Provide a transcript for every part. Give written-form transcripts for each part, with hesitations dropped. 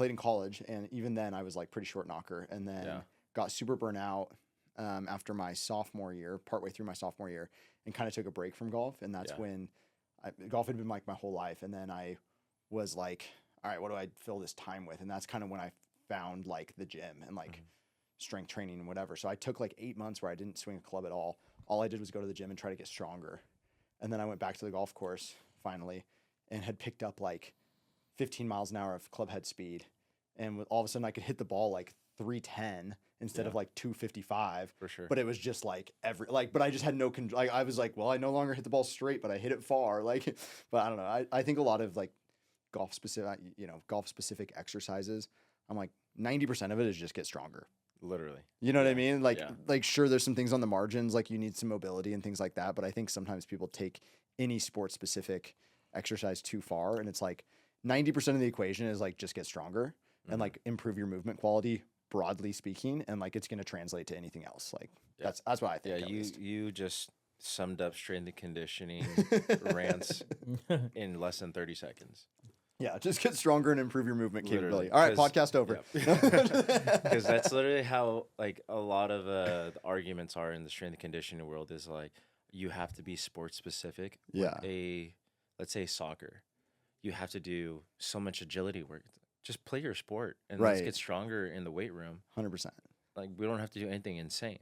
played in college, and even then I was like pretty short knocker, and then got super burnt out after my sophomore year, partway through my sophomore year, and kind of took a break from golf. And that's when golf had been like my whole life. And then I was like, all right, what do I fill this time with? And that's kind of when I found like the gym and like strength training and whatever. So I took like 8 months where I didn't swing a club at all. All I did was go to the gym and try to get stronger. And then I went back to the golf course finally and had picked up like 15 miles an hour of club head speed. And all of a sudden I could hit the ball like 310 instead of like 255. For sure. But it was just like but I just had no control. Like, I was like, well, I no longer hit the ball straight, but I hit it far. Like, but I don't know. I think a lot of like golf specific exercises, I'm like 90% of it is just get stronger. Literally. You know what I mean? Like sure, there's some things on the margins, like you need some mobility and things like that. But I think sometimes people take any sport specific exercise too far. And it's like 90% of the equation is like just get stronger and like improve your movement quality, broadly speaking. And like it's going to translate to anything else. Like that's what I think. Yeah, you just summed up strength and conditioning rants in less than 30 seconds. Yeah, just get stronger and improve your movement capability. All right, podcast over. Because that's literally how like a lot of the arguments are in the strength and conditioning world is like you have to be sport specific. Yeah. Let's say soccer, you have to do so much agility work. Just play your sport and let's get stronger in the weight room. 100%. Like we don't have to do anything insane.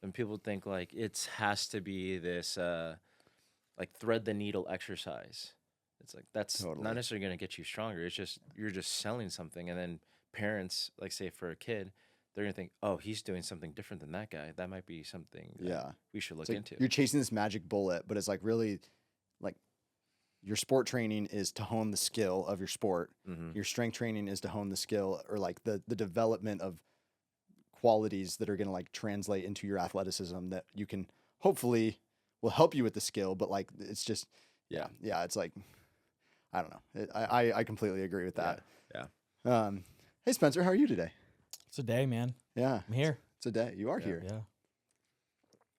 And people think like it has to be this like thread the needle exercise. It's like that's not necessarily going to get you stronger. It's just you're just selling something, and then parents, like say for a kid, they're going to think, oh, he's doing something different than that guy. That might be something we should look into. You're chasing this magic bullet, but it's like really like your sport training is to hone the skill of your sport. Your strength training is to hone the skill or like the development of qualities that are going to like translate into your athleticism that you can hopefully will help you with the skill. But like it's just it's like. I don't know. I completely agree with that. Yeah. Hey, Spencer, how are you today? It's a day, man. Yeah. I'm here. It's a day. You are here. Yeah.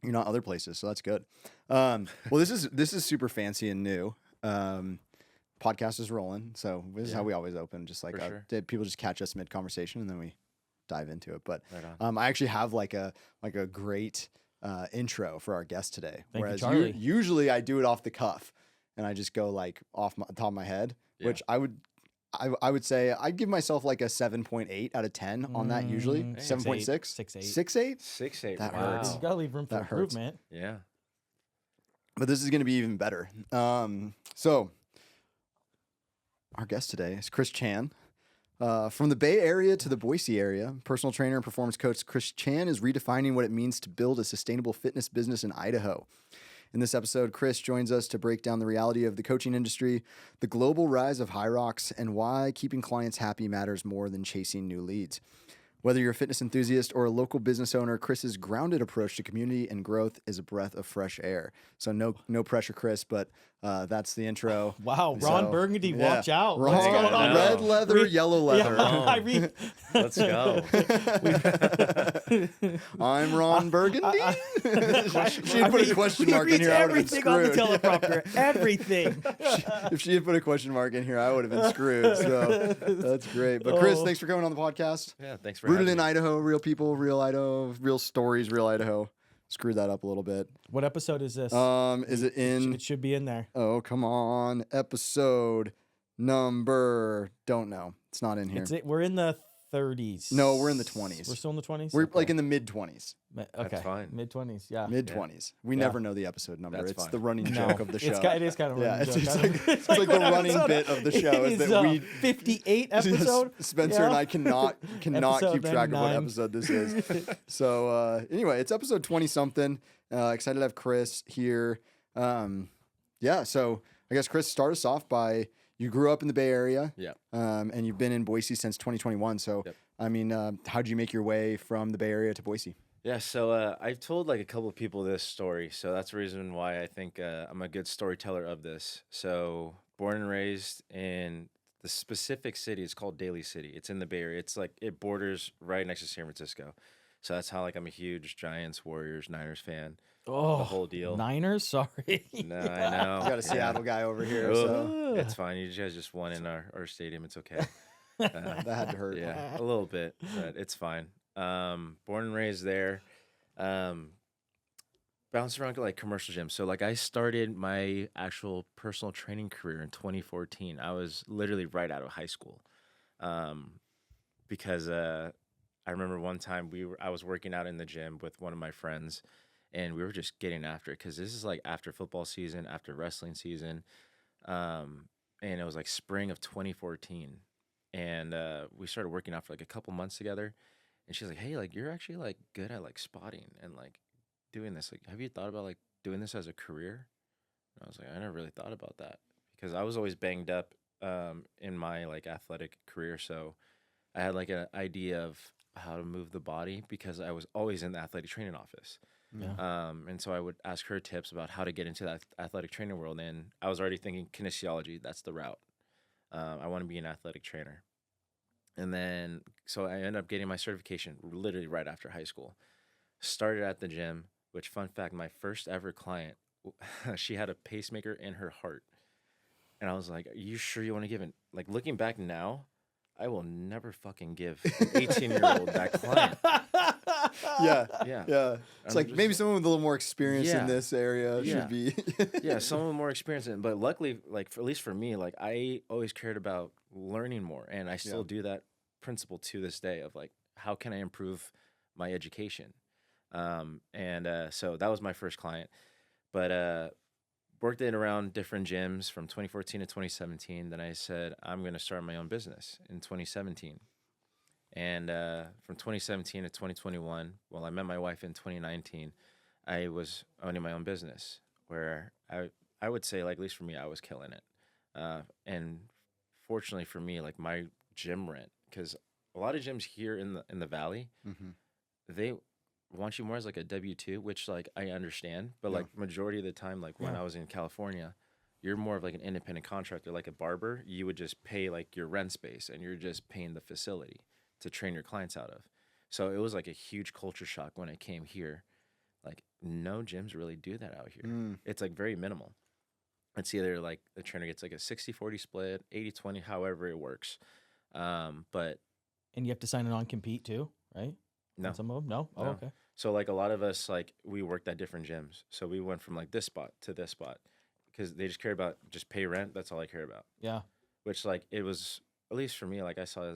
You're not other places, so that's good. Well, this is super fancy and new. Podcast is rolling, so this is how we always open. Just like people just catch us mid conversation, and then we dive into it. But I actually have like a great intro for our guest today. Whereas usually I do it off the cuff. And I just go like off the top of my head, which I would say I'd give myself like a 7.8 out of 10 on that usually. 7.6? 6.8. 6.8? 6.8. That wow. hurts. You gotta leave room for improvement. Yeah. But this is going to be even better. So our guest today is Chris Chan. From the Bay Area to the Boise area, personal trainer and performance coach Chris Chan is redefining what it means to build a sustainable fitness business in Idaho. In this episode, Chris joins us to break down the reality of the coaching industry, the global rise of HYROX, and why keeping clients happy matters more than chasing new leads. Whether you're a fitness enthusiast or a local business owner, Chris's grounded approach to community and growth is a breath of fresh air. So no pressure, Chris, but that's the intro. Wow, Ron Burgundy, watch out. Ron, what's going on? red leather, yellow leather. Yeah, Let's go. I'm Ron Burgundy. She had put a question mark in here, I would have been everything on the screwed. teleprompter, everything. If she had put a question mark in here, I would have been screwed. So that's great. But Chris, thanks for coming on the podcast. Yeah, thanks for Rooted having in me. Idaho, real people, real Idaho, real stories, real Idaho. Screwed that up a little bit. What episode is this? Is it in? It should be in there. Oh, come on. Episode number. Don't know. It's not in here. We're in the 30s. No, we're in the 20s. We're still in the 20s? We're like in the mid 20s. Okay. That's fine. Mid-20s, yeah. Mid 20s. We never know the episode number. That's it's fine. the running joke of the show. It is kind of a running joke. It's like the running bit of the show is that we 58 episode. Spencer and I cannot Episode keep track of what 99. episode this is. So anyway, it's episode 20 something. Excited to have Chris here. So I guess Chris, start us off by you grew up in the Bay Area. Yeah. And you've been in Boise since 2021. So I mean, how'd you make your way from the Bay Area to Boise? Yeah, so I've told like a couple of people this story, so that's the reason why I think I'm a good storyteller of this. So born and raised in the specific city, it's called Daly City. It's in the Bay Area. It's like it borders right next to San Francisco. So that's how like I'm a huge Giants, Warriors, Niners fan. Oh, the whole deal. Niners? Sorry. No, I know. You got a Seattle guy over here. So. It's fine. You guys just won in our stadium. It's okay. That had to hurt. Yeah, a little bit, but it's fine. Born and raised there. Bounced around to like commercial gyms. So like I started my actual personal training career in 2014. I was literally right out of high school. Because I remember one time I was working out in the gym with one of my friends, and we were just getting after it because this is like after football season, after wrestling season, and it was like spring of 2014, and we started working out for like a couple months together, and she's like, "Hey, like you're actually like good at like spotting and like doing this. Like, have you thought about like doing this as a career?" And I was like, "I never really thought about that because I was always banged up in my like athletic career, so." I had like an idea of how to move the body because I was always in the athletic training office. Yeah. And so I would ask her tips about how to get into that athletic training world. And I was already thinking kinesiology, that's the route. I want to be an athletic trainer. And then, so I ended up getting my certification literally right after high school. Started at the gym, which fun fact, my first ever client, she had a pacemaker in her heart. And I was like, are you sure you want to give it? Like looking back now, I will never fucking give an 18-year-old that client. Yeah. It's like maybe someone with a little more experience in this area should be. Yeah, someone with more experience in it. But luckily, like at least for me, like I always cared about learning more, and I still do that principle to this day of like how can I improve my education. So that was my first client, but worked it around different gyms from 2014 to 2017. Then I said, I'm going to start my own business in 2017. And from 2017 to 2021, well, I met my wife in 2019. I was owning my own business where I would say, like, at least for me, I was killing it. And fortunately for me, like my gym rent, because a lot of gyms here in the valley, they want you more as like a W-2, which like I understand, but like majority of the time, like when I was in California, you're more of like an independent contractor, like a barber. You would just pay like your rent space and you're just paying the facility to train your clients out of. So it was like a huge culture shock when I came here. Like no gyms really do that out here. It's like very minimal. It's either like the trainer gets like a 60-40 split, 80-20, however it works. But and you have to sign a non-compete too, right? No. On some of them? No? Oh, No. okay. So like a lot of us, like we worked at different gyms. So we went from like this spot to this spot because they just care about just pay rent. That's all I care about. Yeah. Which like it was, at least for me, like I saw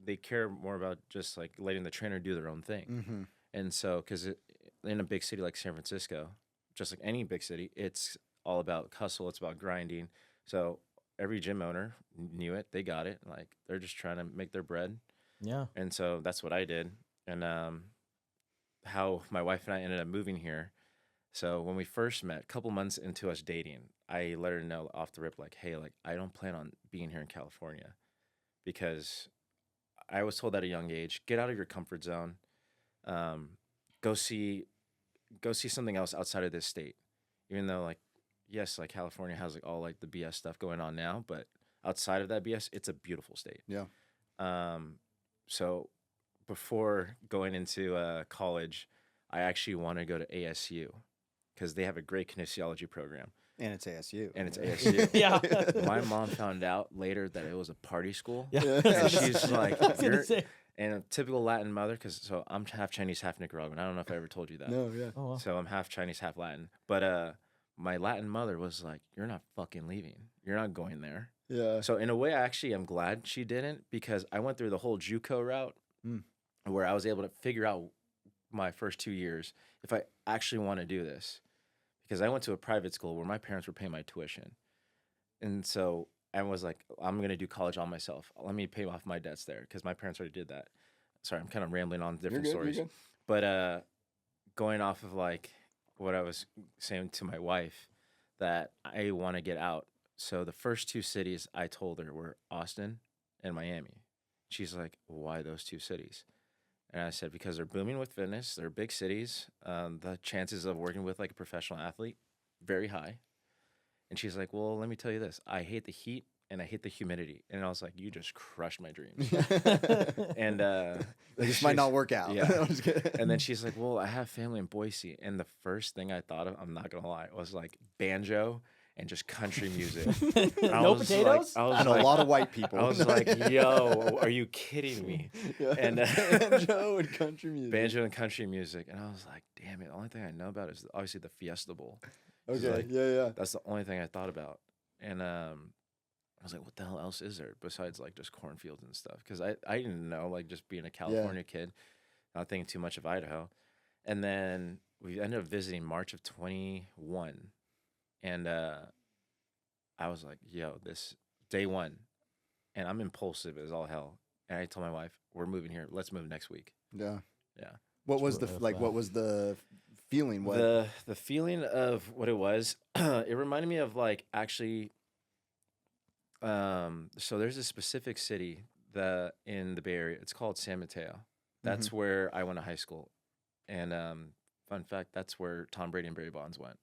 they care more about just like letting the trainer do their own thing. And so, because in a big city like San Francisco, just like any big city, it's all about hustle. It's about grinding. So every gym owner knew it. They got it. Like they're just trying to make their bread. Yeah. And so that's what I did. And how my wife and I ended up moving here. So when we first met, a couple months into us dating, I let her know off the rip, like, hey, like I don't plan on being here in California, because I was told at a young age, get out of your comfort zone, go see something else outside of this state. Even though like, yes, like California has like all like the BS stuff going on now, but outside of that BS, it's a beautiful state. Yeah. So before going into college, I actually want to go to ASU because they have a great kinesiology program. And it's ASU. And it's ASU. Yeah. My mom found out later that it was a party school. Yeah. And she's like, I was gonna say. and a typical Latin mother, because so I'm half Chinese, half Nicaraguan. I don't know if I ever told you that. No, yeah. Oh, wow. So I'm half Chinese, half Latin. But my Latin mother was like, you're not fucking leaving. You're not going there. Yeah. So in a way, I actually am glad she didn't, because I went through the whole JUCO route where I was able to figure out my first 2 years if I actually want to do this. Because I went to a private school where my parents were paying my tuition. And so I was like, I'm going to do college on myself. Let me pay off my debts there, because my parents already did that. Sorry, I'm kind of rambling on different stories. You're good. But going off of like what I was saying to my wife, that I want to get out. So the first two cities I told her were Austin and Miami. She's like, why those two cities? And I said, because they're booming with fitness. They're big cities. The chances of working with like a professional athlete, very high. And she's like, well, let me tell you this. I hate the heat and I hate the humidity. And I was like, you just crushed my dreams. And this might not work out. Yeah. And then she's like, well, I have family in Boise. And the first thing I thought of, I'm not going to lie, was like banjo and just country music. No potatoes? And a lot of white people. I was like, yo, are you kidding me? Yeah. And Banjo and country music. banjo and country music. And I was like, damn it. The only thing I know about is obviously the Fiesta Bowl. Okay. Like, yeah. That's the only thing I thought about. And I was like, what the hell else is there besides like just cornfields and stuff? Because I didn't know, like just being a California kid, not thinking too much of Idaho. And then we ended up visiting March of 21. And I was like, yo, this day one. And I'm impulsive as all hell. And I told my wife, we're moving here. Let's move next week. Yeah. Yeah. What was the what was the feeling? What the feeling of what it was, it reminded me of like actually so there's a specific city in the Bay Area. It's called San Mateo. That's where I went to high school. And fun fact, that's where Tom Brady and Barry Bonds went.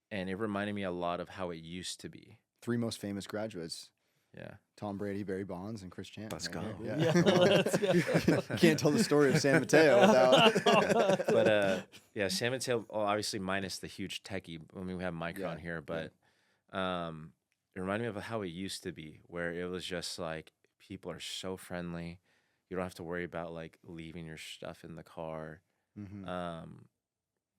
And it reminded me a lot of how it used to be. 3 most famous graduates. Yeah. Tom Brady, Barry Bonds, and Chris Chan. Let's go. Yeah. Let's go. Can't tell the story of San Mateo without. But yeah, San Mateo, obviously minus the huge techie. I mean, we have Mike on here, but it reminded me of how it used to be, where it was just like people are so friendly. You don't have to worry about like leaving your stuff in the car.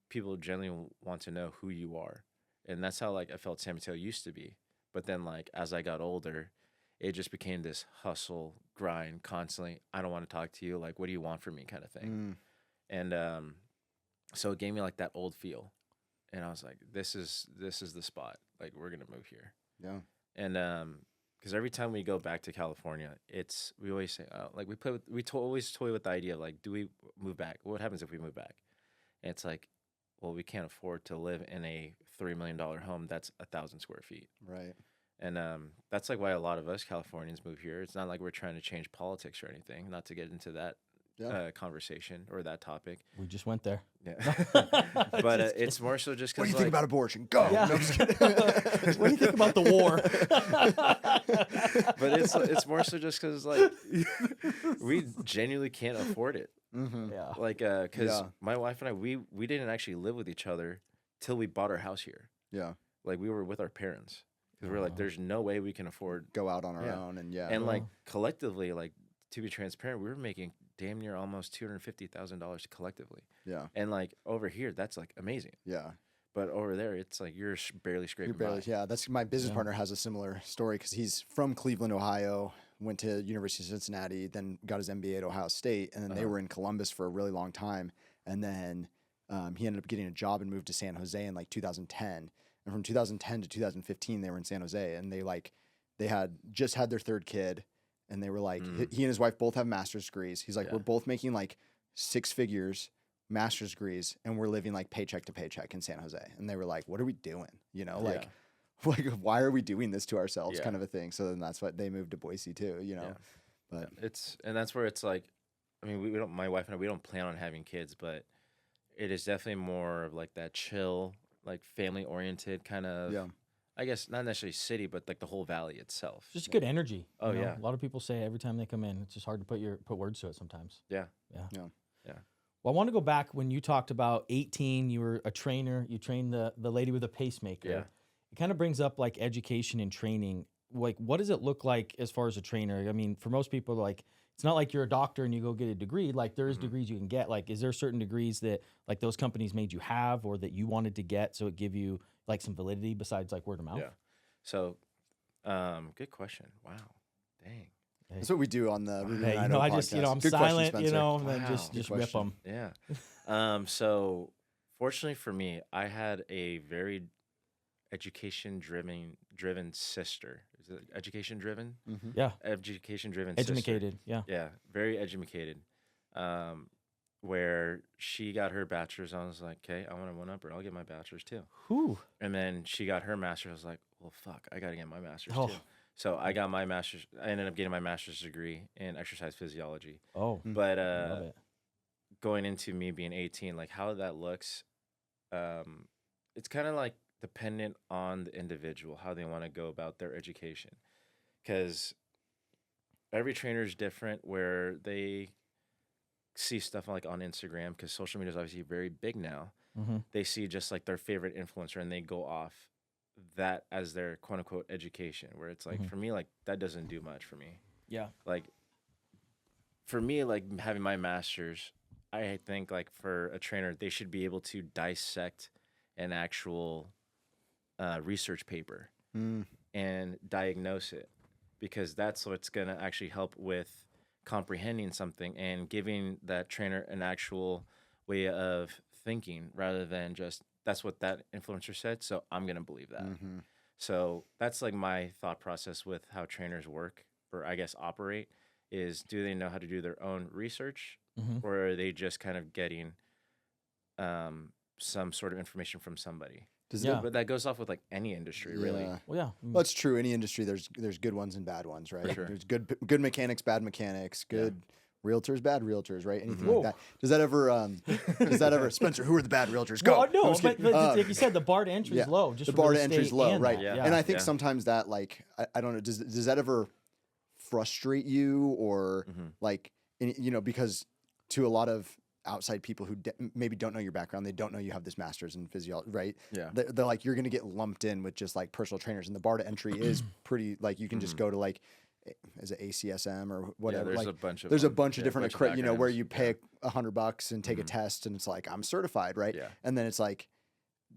People generally want to know who you are. And that's how like I felt San Mateo used to be. But then like as I got older, it just became this hustle, grind constantly. I don't want to talk to you. Like, what do you want from me kind of thing. And so it gave me like that old feel. And I was like, this is the spot. Like, we're going to move here. Yeah. And because every time we go back to California, we always say, like always toy with the idea of like, do we move back? What happens if we move back? And it's like, well, we can't afford to live in a $3 million home that's 1,000 square feet. Right. And that's like why a lot of us Californians move here. It's not like we're trying to change politics or anything, not to get into that conversation or that topic. We just went there. Yeah. But it's more so just because. What do you think about abortion? Go. Yeah. No, I'm just kidding. What do you think about the war? But it's more so just because like we genuinely can't afford it. Yeah. Like because my wife and I we didn't actually live with each other till we bought our house here. Yeah. Like we were with our parents because we're like, there's no way we can afford go out on our own and like collectively, like to be transparent, we were making damn near almost $250,000 collectively. Yeah. And like over here, that's like amazing. Yeah. But over there, it's like you're barely scraping by. Yeah, that's my business partner has a similar story because he's from Cleveland, Ohio, went to University of Cincinnati, then got his MBA at Ohio State, and then they were in Columbus for a really long time. And then he ended up getting a job and moved to San Jose in like 2010. And from 2010 to 2015, they were in San Jose, and they had just had their third kid, and they were like, he and his wife both have master's degrees. He's like, we're both making like 6 figures, master's degrees, and we're living like paycheck to paycheck in San Jose. And they were like, what are we doing? You know, like why are we doing this to ourselves kind of a thing. So then that's what they moved to Boise too, you know. But and that's where it's like, I mean, we don't, my wife and I, we don't plan on having kids, but it is definitely more of like that chill, like family oriented kind of, I guess not necessarily city, but like the whole valley itself. Just good energy. Oh, you know? yeah. A lot of people say every time they come in, it's just hard to put words to it sometimes. Yeah. Well, I want to go back when you talked about 18, you were a trainer, you trained the lady with a pacemaker. Yeah. It kind of brings up like education and training. Like, what does it look like as far as a trainer? I mean, for most people, like, it's not like you're a doctor and you go get a degree. Like, there's degrees you can get. Like, is there certain degrees that like those companies made you have or that you wanted to get so it give you like some validity besides like word of mouth? Yeah. So, good question. Wow. Dang. That's what we do on the Hey, you know, I just, you know, I'm Good silent, question, you know, and Wow. then just rip them. Yeah. So fortunately for me, I had a very education-driven sister. Is it education-driven? Yeah. Education-driven sister. Educated, yeah. Yeah, very educated. Where she got her bachelor's, I was like, okay, I want to one up her. I'll get my bachelor's too. Whew. And then she got her master's. I was like, well, fuck, I got to get my master's Oh. too. So I got my master's. I ended up getting my master's degree in exercise physiology. Oh, But love it. going into me being 18, like how that looks, it's kind of like dependent on the individual, how they want to go about their education. Because every trainer is different where they see stuff like on Instagram, because social media is obviously very big now. They see just like their favorite influencer and they go off that as their quote unquote education, where it's like, for me, like that doesn't do much for me. Yeah. Like for me, like having my master's, I think like for a trainer, they should be able to dissect an actual research paper and diagnose it, because that's what's going to actually help with comprehending something and giving that trainer an actual way of thinking, rather than just that's what that influencer said, so I'm going to believe that. So that's like my thought process with how trainers work, or I guess operate, is do they know how to do their own research, or are they just kind of getting some sort of information from somebody? But that goes off with like any industry, really. Well, yeah. Well, it's true. Any industry, there's good ones and bad ones, right? Sure. There's good mechanics, bad mechanics, good realtors, bad realtors, right? Anything like that. Does that ever, Spencer, who are the bad realtors? Go. Well, no, but like you said, the bar to entry is low. Just the bar to entry is low, right? Yeah. And I think sometimes that, like, I don't know, does that ever frustrate you, or like, because to a lot of outside people who maybe don't know your background, they don't know you have this master's in physiology, right? Yeah. They're like, you're going to get lumped in with just like personal trainers, and the bar to entry is pretty, like, you can just go to like, is it ACSM or whatever? Yeah, like, there's a bunch of different, where you acronyms. pay $100 and take a test, and it's like, I'm certified, right? Yeah. And then it's like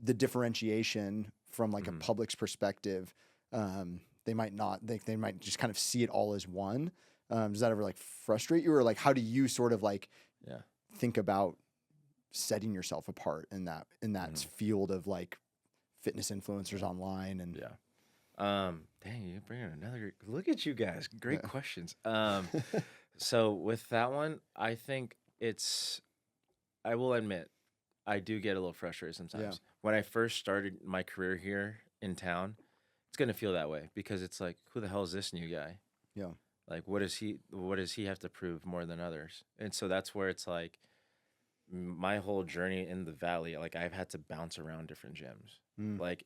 the differentiation from like a public's perspective, they might not, they might just kind of see it all as one. Does that ever like frustrate you, or like, how do you sort of like think about setting yourself apart in that field of like fitness influencers online? And dang, you bring in another. Look at you guys, great questions. So with that one, I think I will admit, I do get a little frustrated sometimes. When I first started my career here in town, it's gonna feel that way, because it's like, who the hell is this new guy? Yeah. Like, what does he have to prove more than others? And so that's where it's like, my whole journey in the valley, like, I've had to bounce around different gyms. Like,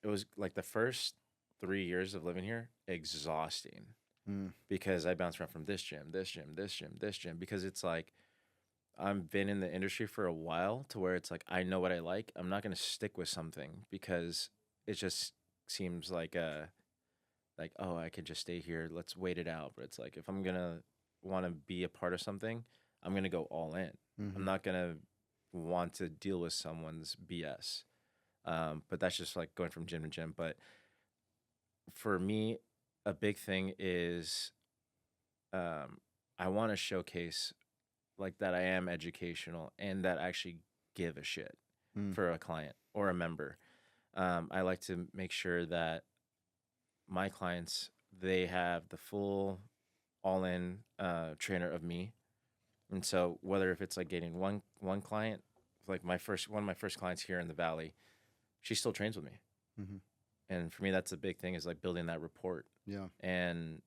it was like the first 3 years of living here, exhausting, because I bounced around from this gym, because it's like, I've been in the industry for a while, to where it's like, I know what I like. I'm not going to stick with something because it just seems like oh, I could just stay here, let's wait it out. But it's like, if I'm going to want to be a part of something, I'm going to go all in. I'm not going to want to deal with someone's BS. But that's just like going from gym to gym. But for me, a big thing is I want to showcase like that I am educational, and that I actually give a shit for a client or a member. I like to make sure that my clients, they have the full all-in trainer of me. And so whether if it's like getting one client, like one of my first clients here in the Valley, she still trains with me. And for me, that's a big thing, is like building that rapport and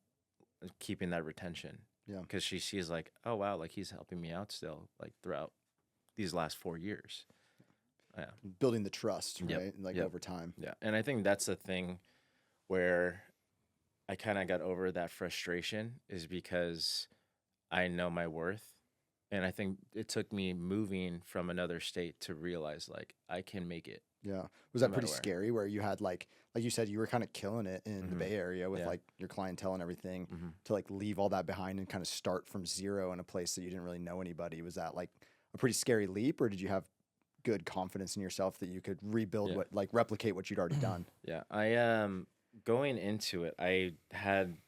keeping that retention. Because she sees like, oh wow, like he's helping me out still, like throughout these last 4 years. Building the trust, right? Like over time. And I think that's the thing where I kind of got over that frustration, is because I know my worth. And I think it took me moving from another state to realize like I can make it. Yeah. Was that pretty scary, where you had like you said, you were kind of killing it in the Bay Area with like your clientele and everything, to like leave all that behind and kind of start from zero in a place that you didn't really know anybody? Was that like a pretty scary leap, or did you have good confidence in yourself that you could rebuild replicate what you'd already done? I going into it, I had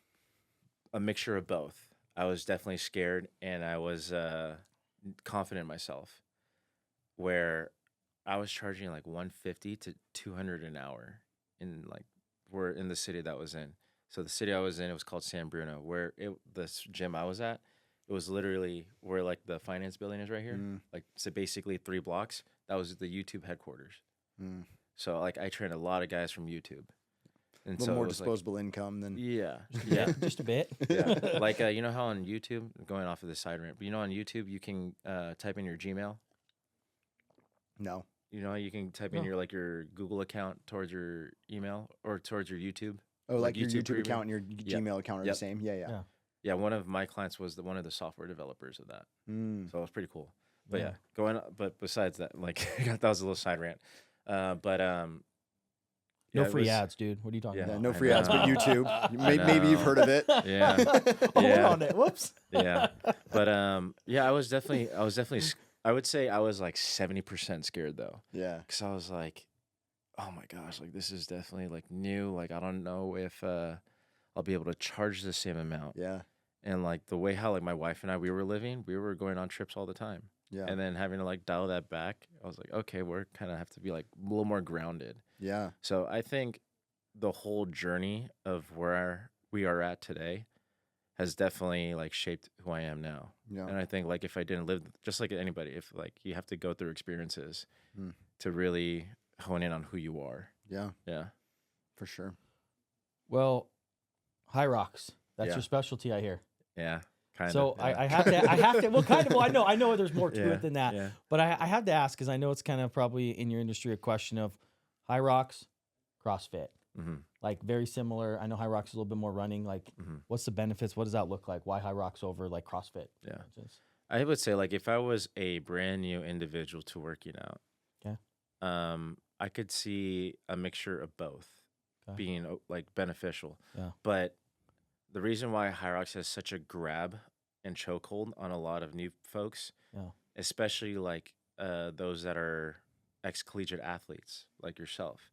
a mixture of both. I was definitely scared, and I was confident in myself, where I was charging like $150 to $200 an hour we're in the city that I was in. So the city I was in, it was called San Bruno, where this gym I was at, it was literally where like the finance building is right here. Like, so basically 3 blocks, that was the YouTube headquarters. So like I trained a lot of guys from YouTube. And a little more disposable income than just a bit. Like you know how on YouTube, going off of the side rant, but you know on YouTube you can type in your Gmail. No. You know, you can type in your Google account towards your email or towards your YouTube. Oh, like your YouTube account and your Gmail account are the same? Yeah. One of my clients was one of the software developers of that. So it was pretty cool. But but besides that, like that was a little side rant. No Yeah, it free was- ads, dude. What are you talking Yeah. Yeah, about? no I free ads, but know. YouTube. I Maybe you've know. heard of it. Yeah. Oh, we're Yeah. on it. Whoops. Yeah. But I was definitely I would say I was like 70% scared though. Yeah. Cause I was like, oh my gosh, like this is definitely like new. Like I don't know if I'll be able to charge the same amount. Yeah. And like the way how like my wife and I we were living, we were going on trips all the time. Yeah. And then having to like dial that back, I was like, okay, we're kind of have to be like a little more grounded. Yeah. So I think the whole journey of where we are at today has definitely like shaped who I am now. Yeah. And I think like if I didn't live just like anybody, if like you have to go through experiences Mm. to really hone in on who you are. Yeah. Yeah. For sure. Well, HYROX. That's Yeah. your specialty, I hear. Yeah. Kind So of. Yeah. I have to. Well, kind of. Well, I know there's more to Yeah, it than that. yeah. But I have to ask because I know it's kind of probably in your industry a question of HYROX, CrossFit. Mm-hmm. Like very similar. I know HYROX is a little bit more running. Like, Mhm. what's the benefits? What does that look like? Why HYROX over like CrossFit? Yeah. for instance? I would say like if I was a brand new individual to working out, Okay. I could see a mixture of both Okay. being like beneficial. Yeah. But the reason why HYROX has such a grab and chokehold on a lot of new folks, Yeah. especially like those that are ex-collegiate athletes like yourself,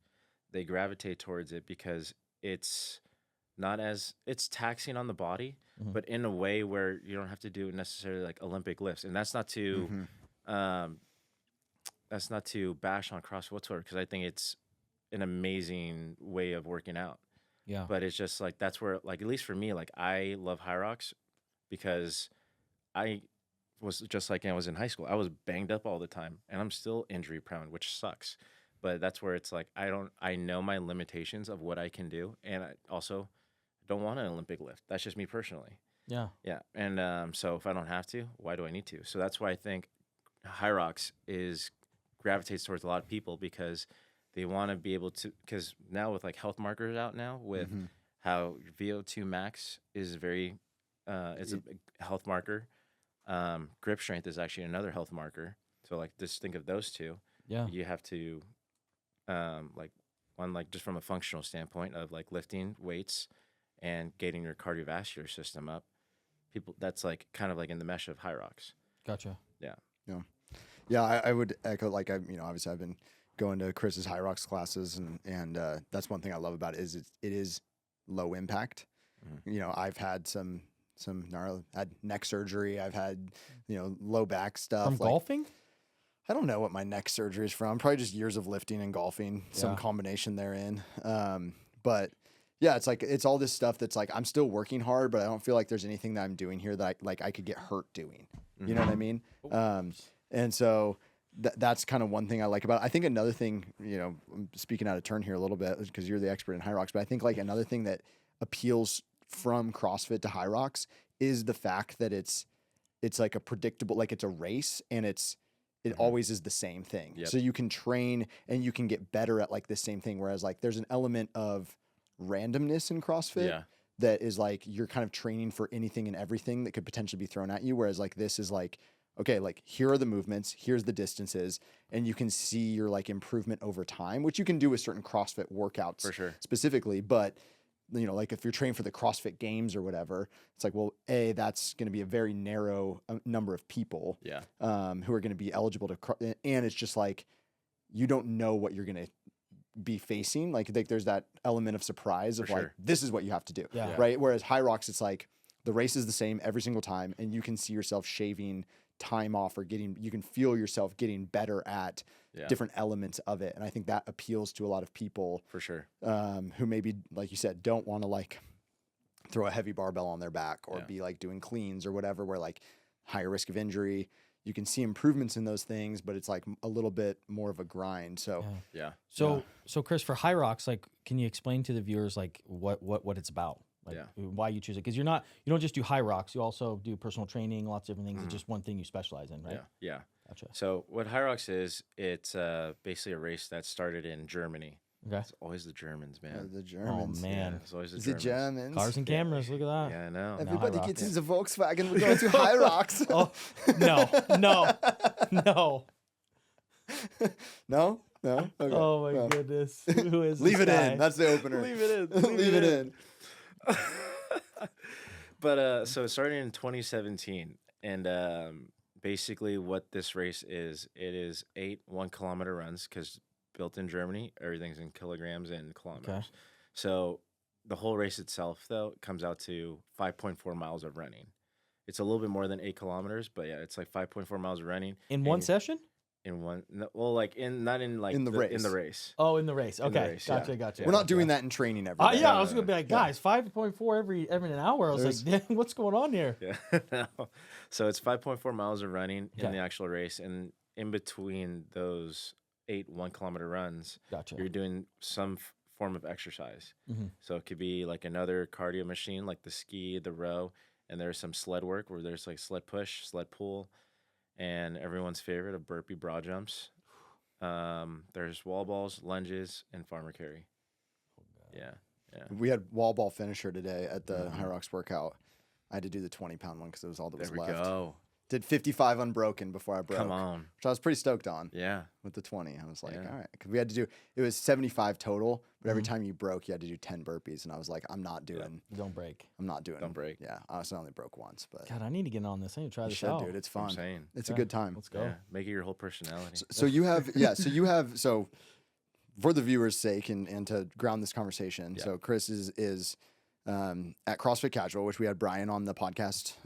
they gravitate towards it because it's not as it's taxing on the body, Mhm. but in a way where you don't have to do necessarily like Olympic lifts, and that's not to Mhm. that's not to bash on CrossFit whatsoever because I think it's an amazing way of working out. Yeah. But it's just like that's where like at least for me, like I love HYROX because I was just like I was in high school. I was banged up all the time and I'm still injury prone, which sucks. But that's where it's like I know my limitations of what I can do, and I also don't want an Olympic lift. That's just me personally. Yeah. Yeah. And so if I don't have to, why do I need to? So that's why I think HYROX gravitates towards a lot of people because they want to be able to, because now with like health markers out now with Mhm. how VO2 max is very, it's a big health marker. Grip strength is actually another health marker. So like just think of those two. Yeah. You have to, like one, like just from a functional standpoint of like lifting weights and getting your cardiovascular system up. People, that's like kind of like in the mesh of HYROX. Gotcha. Yeah, I would echo like obviously I've been going to Chris's HYROX classes and that's one thing I love about it is it is low impact. Mhm. You know, I've had some gnarly, had neck surgery. I've had low back stuff. From like, golfing? I don't know what my neck surgery is from. Probably just years of lifting and golfing, some Yeah. combination therein. But yeah, it's like it's all this stuff that's like I'm still working hard, but I don't feel like there's anything that I'm doing here that I could get hurt doing. You know what I mean? And so that's kind of one thing I like about it. I think another thing, I'm speaking out of turn here a little bit because you're the expert in HYROX, but I think like another thing that appeals from CrossFit to HYROX is the fact that it's like a predictable, like it's a race and it always is the same thing. Yep. So you can train and you can get better at like the same thing. Whereas like there's an element of randomness in CrossFit Yeah. that is like you're kind of training for anything and everything that could potentially be thrown at you. Whereas like this is like, okay, like here are the movements, here's the distances, and you can see your like improvement over time, which you can do with certain CrossFit workouts For sure. specifically. But like if you're training for the CrossFit Games or whatever, it's like, well, that's going to be a very narrow number of people Yeah. who are going to be eligible to, and it's just like, you don't know what you're going to be facing. Like there's that element of surprise of For like, sure. this is what you have to do. Yeah. Right. Whereas HYROX, it's like the race is the same every single time. And you can see yourself shaving time off or you can feel yourself getting better at Yeah. different elements of it. And I think that appeals to a lot of people For sure. who maybe, like you said, don't want to like throw a heavy barbell on their back or Yeah. be like doing cleans or whatever, where like higher risk of injury. You can see improvements in those things, but it's like a little bit more of a grind. So Yeah. So Chris, for HYROX, like, can you explain to the viewers like what it's about? Like Yeah. why you choose it? Because you don't just do HYROX, you also do personal training, lots of different things. Mhm. It's just one thing you specialize in, right? Yeah. Yeah. Gotcha. So what HYROX is, it's basically a race that started in Germany. Okay. It's always the Germans, man. the Germans. Oh man. Yeah, it's always the It's the Germans. Germans. Cars and cameras, look at that. Yeah, I know. Every- Everybody HYROX. gets into Volkswagen. We're going to HYROX. Oh no. No? No? Okay. Oh my Well, goodness. Who is leave this it guy? in. That's the opener. Leave it in. Leave it in. But so starting in 2017, and basically what this race is, it is 8 1-kilometer runs because built in Germany, everything's in kilograms and kilometers. So the whole race itself, though, comes out to 5.4 miles of running. It's a little bit more than 8 kilometers, but yeah, it's like 5.4 miles of running In one session? in one. No, well, like not in like In the race. In the race. Oh, in the race. In the Okay. race, Gotcha. yeah. Gotcha. We're not doing that in training every day. Yeah, I was gonna be like, guys, 5.4 every an hour. I was There's- like, dang, what's going on here? Yeah. No. So it's 5.4 miles of running in Okay. the actual race, and in between those 8 1-kilometer runs, Gotcha. you're doing some form of exercise. Mhm. So it could be like another cardio machine, like the ski, the row, and there's some sled work where there's like sled push, sled pull, and everyone's favorite, a burpee broad jumps. There's wall balls, lunges, and farmer carry. Yeah. We had wall ball finisher today at the HYROX workout. I had to do the 20-pound one because it was all that was There we left. go. Did 55 unbroken before I broke. Come on. Which I was pretty stoked on. Yeah. With the 20. I was like, Yeah. all right. Because we had to do, it was 75 total, but every time you broke, you had to do 10 burpees. And I was like, I'm not doing, Don't break. Don't break. Yeah. Honestly, I only broke once, but God, I need to get on this. I need to try you this should, out. dude. It's I'm fun. saying. It's a good time. Let's go. Yeah. Make it your whole personality. So you have, so for the viewers' sake and to ground this conversation, so Chris is at CrossFit Casual, which we had Brian on the podcast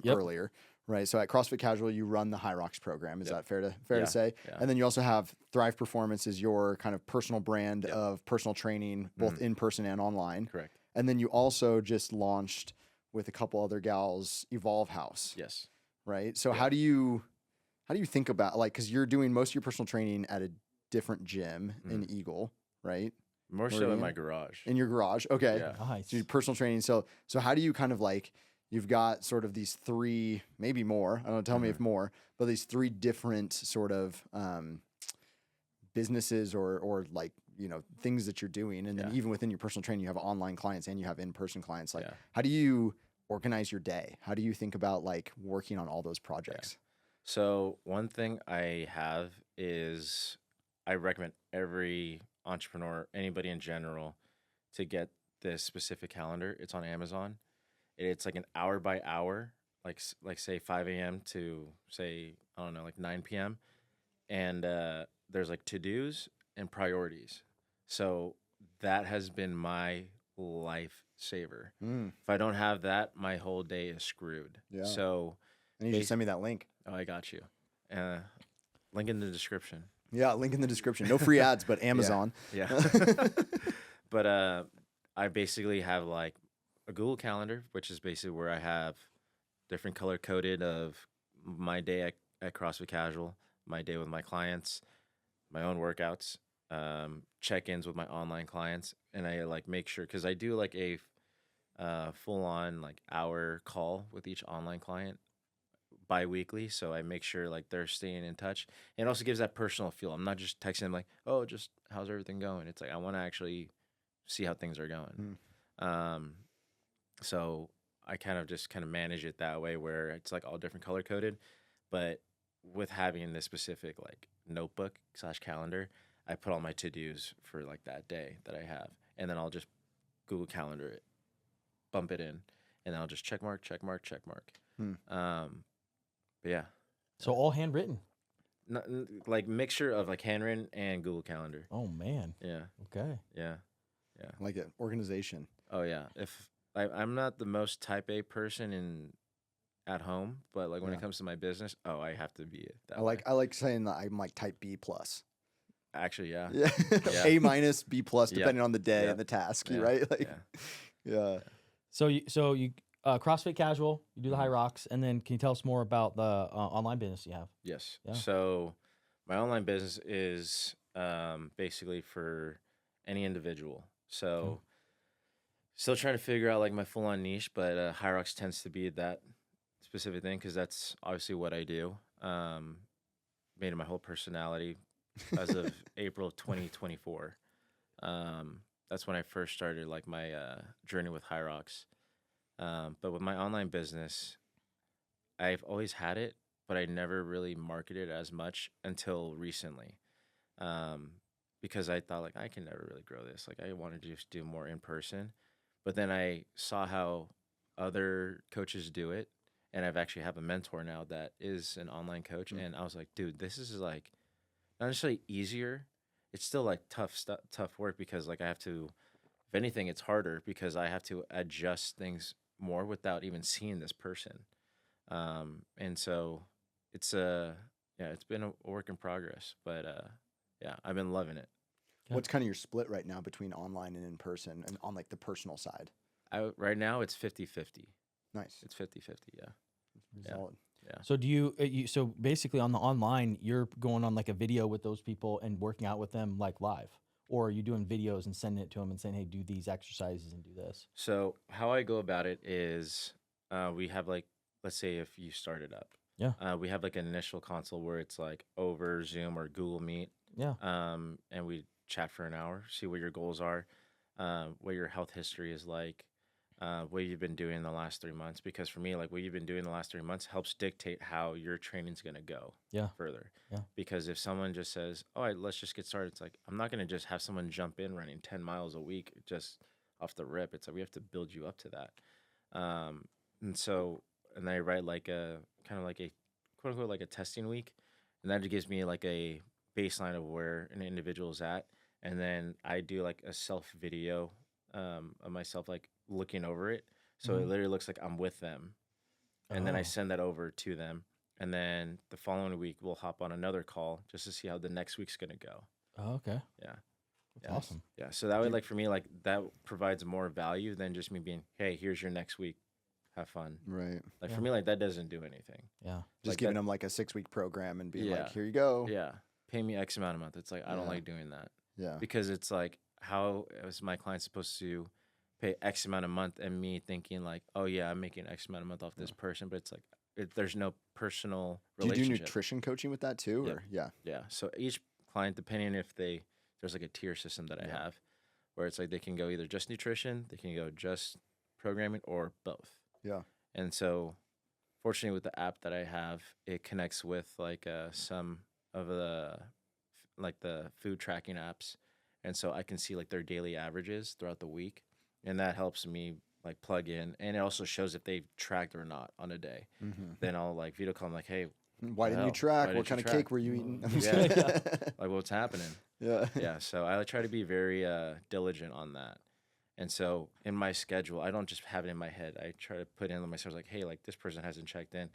earlier, right? So at CrossFit Casual, you run the HYROX program. Is that fair to say? Yeah. And then you also have Thrive Performance is your kind of personal brand of personal training, both in person and online. Correct. And then you also just launched with a couple other gals Evolve House. Yes. Right. So how do you think about, like, because you're doing most of your personal training at a different gym in Eagle, right? More so in my garage. In your garage. Okay. Yeah. Nice. So your personal training. So how do you kind of like, you've got sort of these 3, maybe more, I don't know, tell me if more, but these 3 different sort of businesses or like, you know, things that you're doing. And then even within your personal training, you have online clients and you have in-person clients. Like, how do you organize your day? How do you think about like working on all those projects? So one thing I have is I recommend every entrepreneur, anybody in general, to get this specific calendar. It's on Amazon. It's like an hour by hour, like say 5 a.m. to say, I don't know, like 9 p.m. And there's like to-dos and priorities. So that has been my lifesaver. If I don't have that, my whole day is screwed. Yeah. So And you should send me that link. oh, I got you. Link in the description. Yeah, link in the description. No free ads, but Amazon. Yeah. But I basically have like a Google Calendar, which is basically where I have different color coded of my day at CrossFit Casual, my day with my clients, my own workouts, check-ins with my online clients, and I like make sure, because I do like a full-on like hour call with each online client bi-weekly, so I make sure like they're staying in touch. And it also gives that personal feel. I'm not just texting them like, oh, just how's everything going? It's like I want to actually see how things are going. So I kind of manage it that way, where it's like all different color coded, but with having this specific like notebook / calendar, I put all my to-dos for like that day that I have, and then I'll just Google Calendar it, bump it in, and I'll just check mark. But yeah. So all handwritten. Like mixture of like handwritten and Google Calendar. Oh man. Yeah. Okay. Yeah. I like it. Organization. Oh yeah. If I'm not the most type A person at home, but like when it comes to my business, I have to be it. I like saying that I'm like type B plus. Actually, yeah. Yeah. A minus, B plus, depending on the day and the task, Yeah. right? Like, yeah. So you CrossFit Casual, you do the HYROX, and then can you tell us more about the online business you have? Yes. Yeah. So my online business is basically for any individual. So still trying to figure out like my full on niche, but HYROX tends to be that specific thing because that's obviously what I do. Made it my whole personality as of April of 2024. That's when I first started like my journey with HYROX. But with my online business, I've always had it, but I never really marketed as much until recently. because I thought like I can never really grow this. Like I wanted to just do more in person, but then I saw how other coaches do it, and I've actually have a mentor now that is an online coach, and I was like, dude, this is like not necessarily easier. It's still like tough work because like I have to. If anything, it's harder because I have to adjust things more without even seeing this person. And so it's it's been a work in progress, but yeah, I've been loving it. What's kind of your split right now between online and in person and on like the personal side? Right now it's 50-50. Nice. It's 50-50, yeah. Pretty solid. Yeah. So do you, so basically on the online, you're going on like a video with those people and working out with them like live, or are you doing videos and sending it to them and saying, hey, do these exercises and do this? So how I go about it is we have like, let's say if you started up, we have like an initial consult where it's like over Zoom or Google Meet. Yeah. And we chat for an hour, see what your goals are, what your health history is like, what you've been doing in the last 3 months. Because for me, like what you've been doing the last 3 months helps dictate how your training's going to go further. Yeah. Because if someone just says, all right, let's just get started. It's like, I'm not going to just have someone jump in running 10 miles a week just off the rip. It's like, we have to build you up to that. And then I write like a kind of like a quote unquote, like a testing week. And that gives me like a baseline of where an individual is at. And then I do like a self video of myself, like looking over it. So it literally looks like I'm with them. And then I send that over to them. And then the following week, we'll hop on another call just to see how the next week's going to go. Oh, okay. Yeah. That's awesome. Yeah. So that way, like for me, like that provides more value than just me being, hey, here's your next week. Have fun. Right. Like for me, like that doesn't do anything. Yeah. Just like giving them like a 6-week program and being Yeah. like, here you go. Yeah. Pay me X amount a month. It's like, I don't like doing that. Yeah. Because it's like, how is my client supposed to pay X amount a month and me thinking like, oh yeah, I'm making X amount a month off this person, but it's like, there's no personal relationship. Do you do nutrition coaching with that too? Yep. Or Yeah. So each client, depending if there's like a tier system that I have where it's like they can go either just nutrition, they can go just programming, or both. Yeah. And so fortunately with the app that I have, it connects with like some of the food tracking apps. And so I can see like their daily averages throughout the week. And that helps me like plug in. And it also shows if they've tracked or not on a day. Mm-hmm. Then I'll like video call them like, hey, why didn't you track? What kind of cake were you eating? Like what's happening? Yeah. Yeah. So I try to be very diligent on that. And so in my schedule, I don't just have it in my head. I try to put in on my schedule like, hey, like this person hasn't checked in.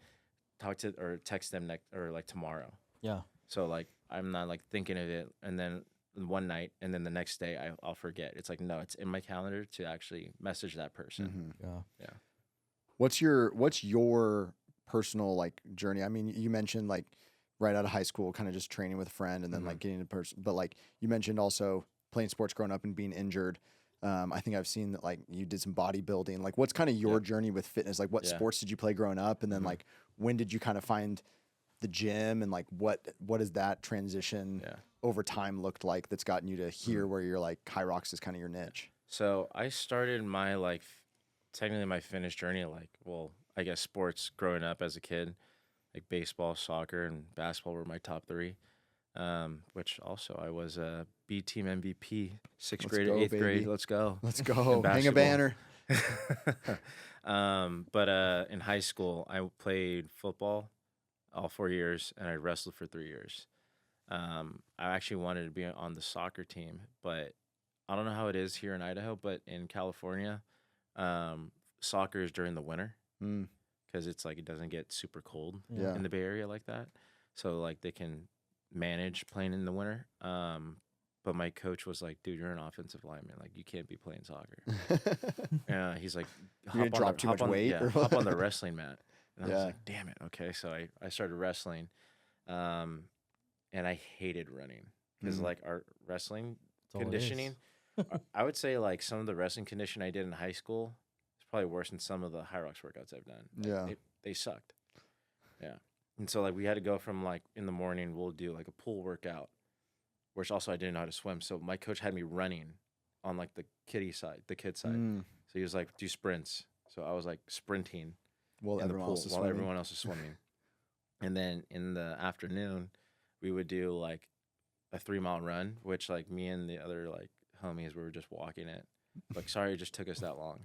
Talk to or text them like tomorrow. Yeah. So like I'm not like thinking of it and then one night and then the next day I'll forget. It's like, no, it's in my calendar to actually message that person. Mm-hmm. Yeah. What's your personal like journey? I mean, you mentioned like right out of high school, kind of just training with a friend and then like getting into person, but like you mentioned also playing sports growing up and being injured. I think I've seen that like you did some bodybuilding. Like what's kind of your journey with fitness? Like what sports did you play growing up? And then like when did you kind of find the gym and like what is that transition over time looked like that's gotten you to here where you're like HYROX is kind of your niche? So I started my like technically my fitness journey like, well, I guess sports growing up as a kid, like baseball, soccer, and basketball were my top three. Which also I was a B team MVP, sixth grade, eighth grade. Let's go. Let's go. Hang a banner. But in high school, I played football all 4 years, and I wrestled for 3 years. I actually wanted to be on the soccer team, but I don't know how it is here in Idaho, but in California, soccer is during the winter because it's like it doesn't get super cold in the Bay Area like that. So like they can manage playing in the winter. But my coach was like, dude, you're an offensive lineman. Like, you can't be playing soccer. He's like, hop on the wrestling mat. And I was like, damn it. Okay. So I started wrestling. And I hated running because like our wrestling conditioning, I would say like some of the wrestling conditioning I did in high school is probably worse than some of the HYROX workouts I've done. Like, they sucked. Yeah. And so like we had to go from like in the morning, we'll do like a pool workout, which also I didn't know how to swim. So my coach had me running on like the kid side. So he was like, do sprints. So I was like sprinting while in the pool while everyone else is is swimming. And then in the afternoon, we would do like a 3-mile run, which like me and the other like homies, we were just walking it. Like, sorry, it just took us that long.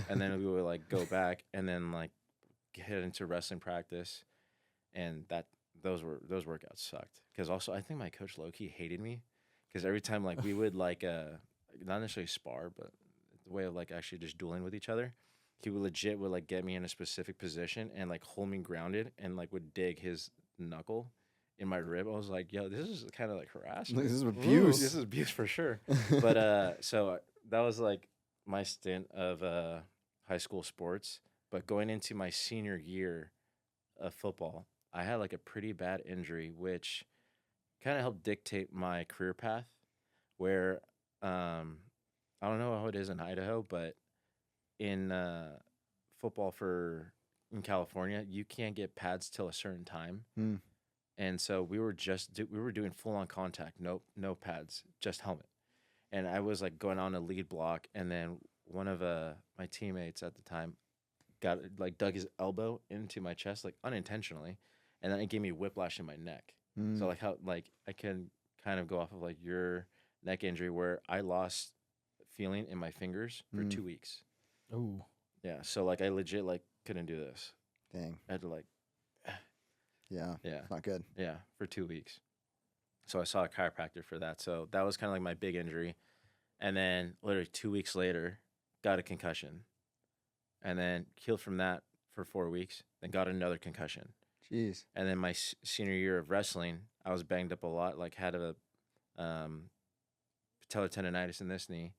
And then we would like go back and then like get into wrestling practice, and those workouts sucked. Because also I think my coach low-key hated me, because every time like we would like not necessarily spar, but the way of like actually just dueling with each other, he would like get me in a specific position and like hold me grounded and like would dig his knuckle in my rib. I was like, yo, this is kind of like harassment. This is abuse. This is abuse for sure. But so that was like my stint of high school sports. But going into my senior year of football, I had like a pretty bad injury, which kind of helped dictate my career path. Where I don't know how it is in Idaho, but in football in California, you can't get pads till a certain time. And so we were doing full on contact, no pads, just helmet. And I was like going on a lead block, and then one of my teammates at the time dug his elbow into my chest, like unintentionally, and then it gave me whiplash in my neck. So like how like I can kind of go off of like your neck injury, where I lost feeling in my fingers for 2 weeks. Oh. Yeah. So like I legit like couldn't do this. Dang. I had to like. Yeah. Yeah. Not good. Yeah, for 2 weeks. So I saw a chiropractor for that. So that was kind of like my big injury. And then literally 2 weeks later, got a concussion. And then healed from that for 4 weeks, then got another concussion. Jeez. And then my senior year of wrestling, I was banged up a lot, like had a patellar tendonitis in this knee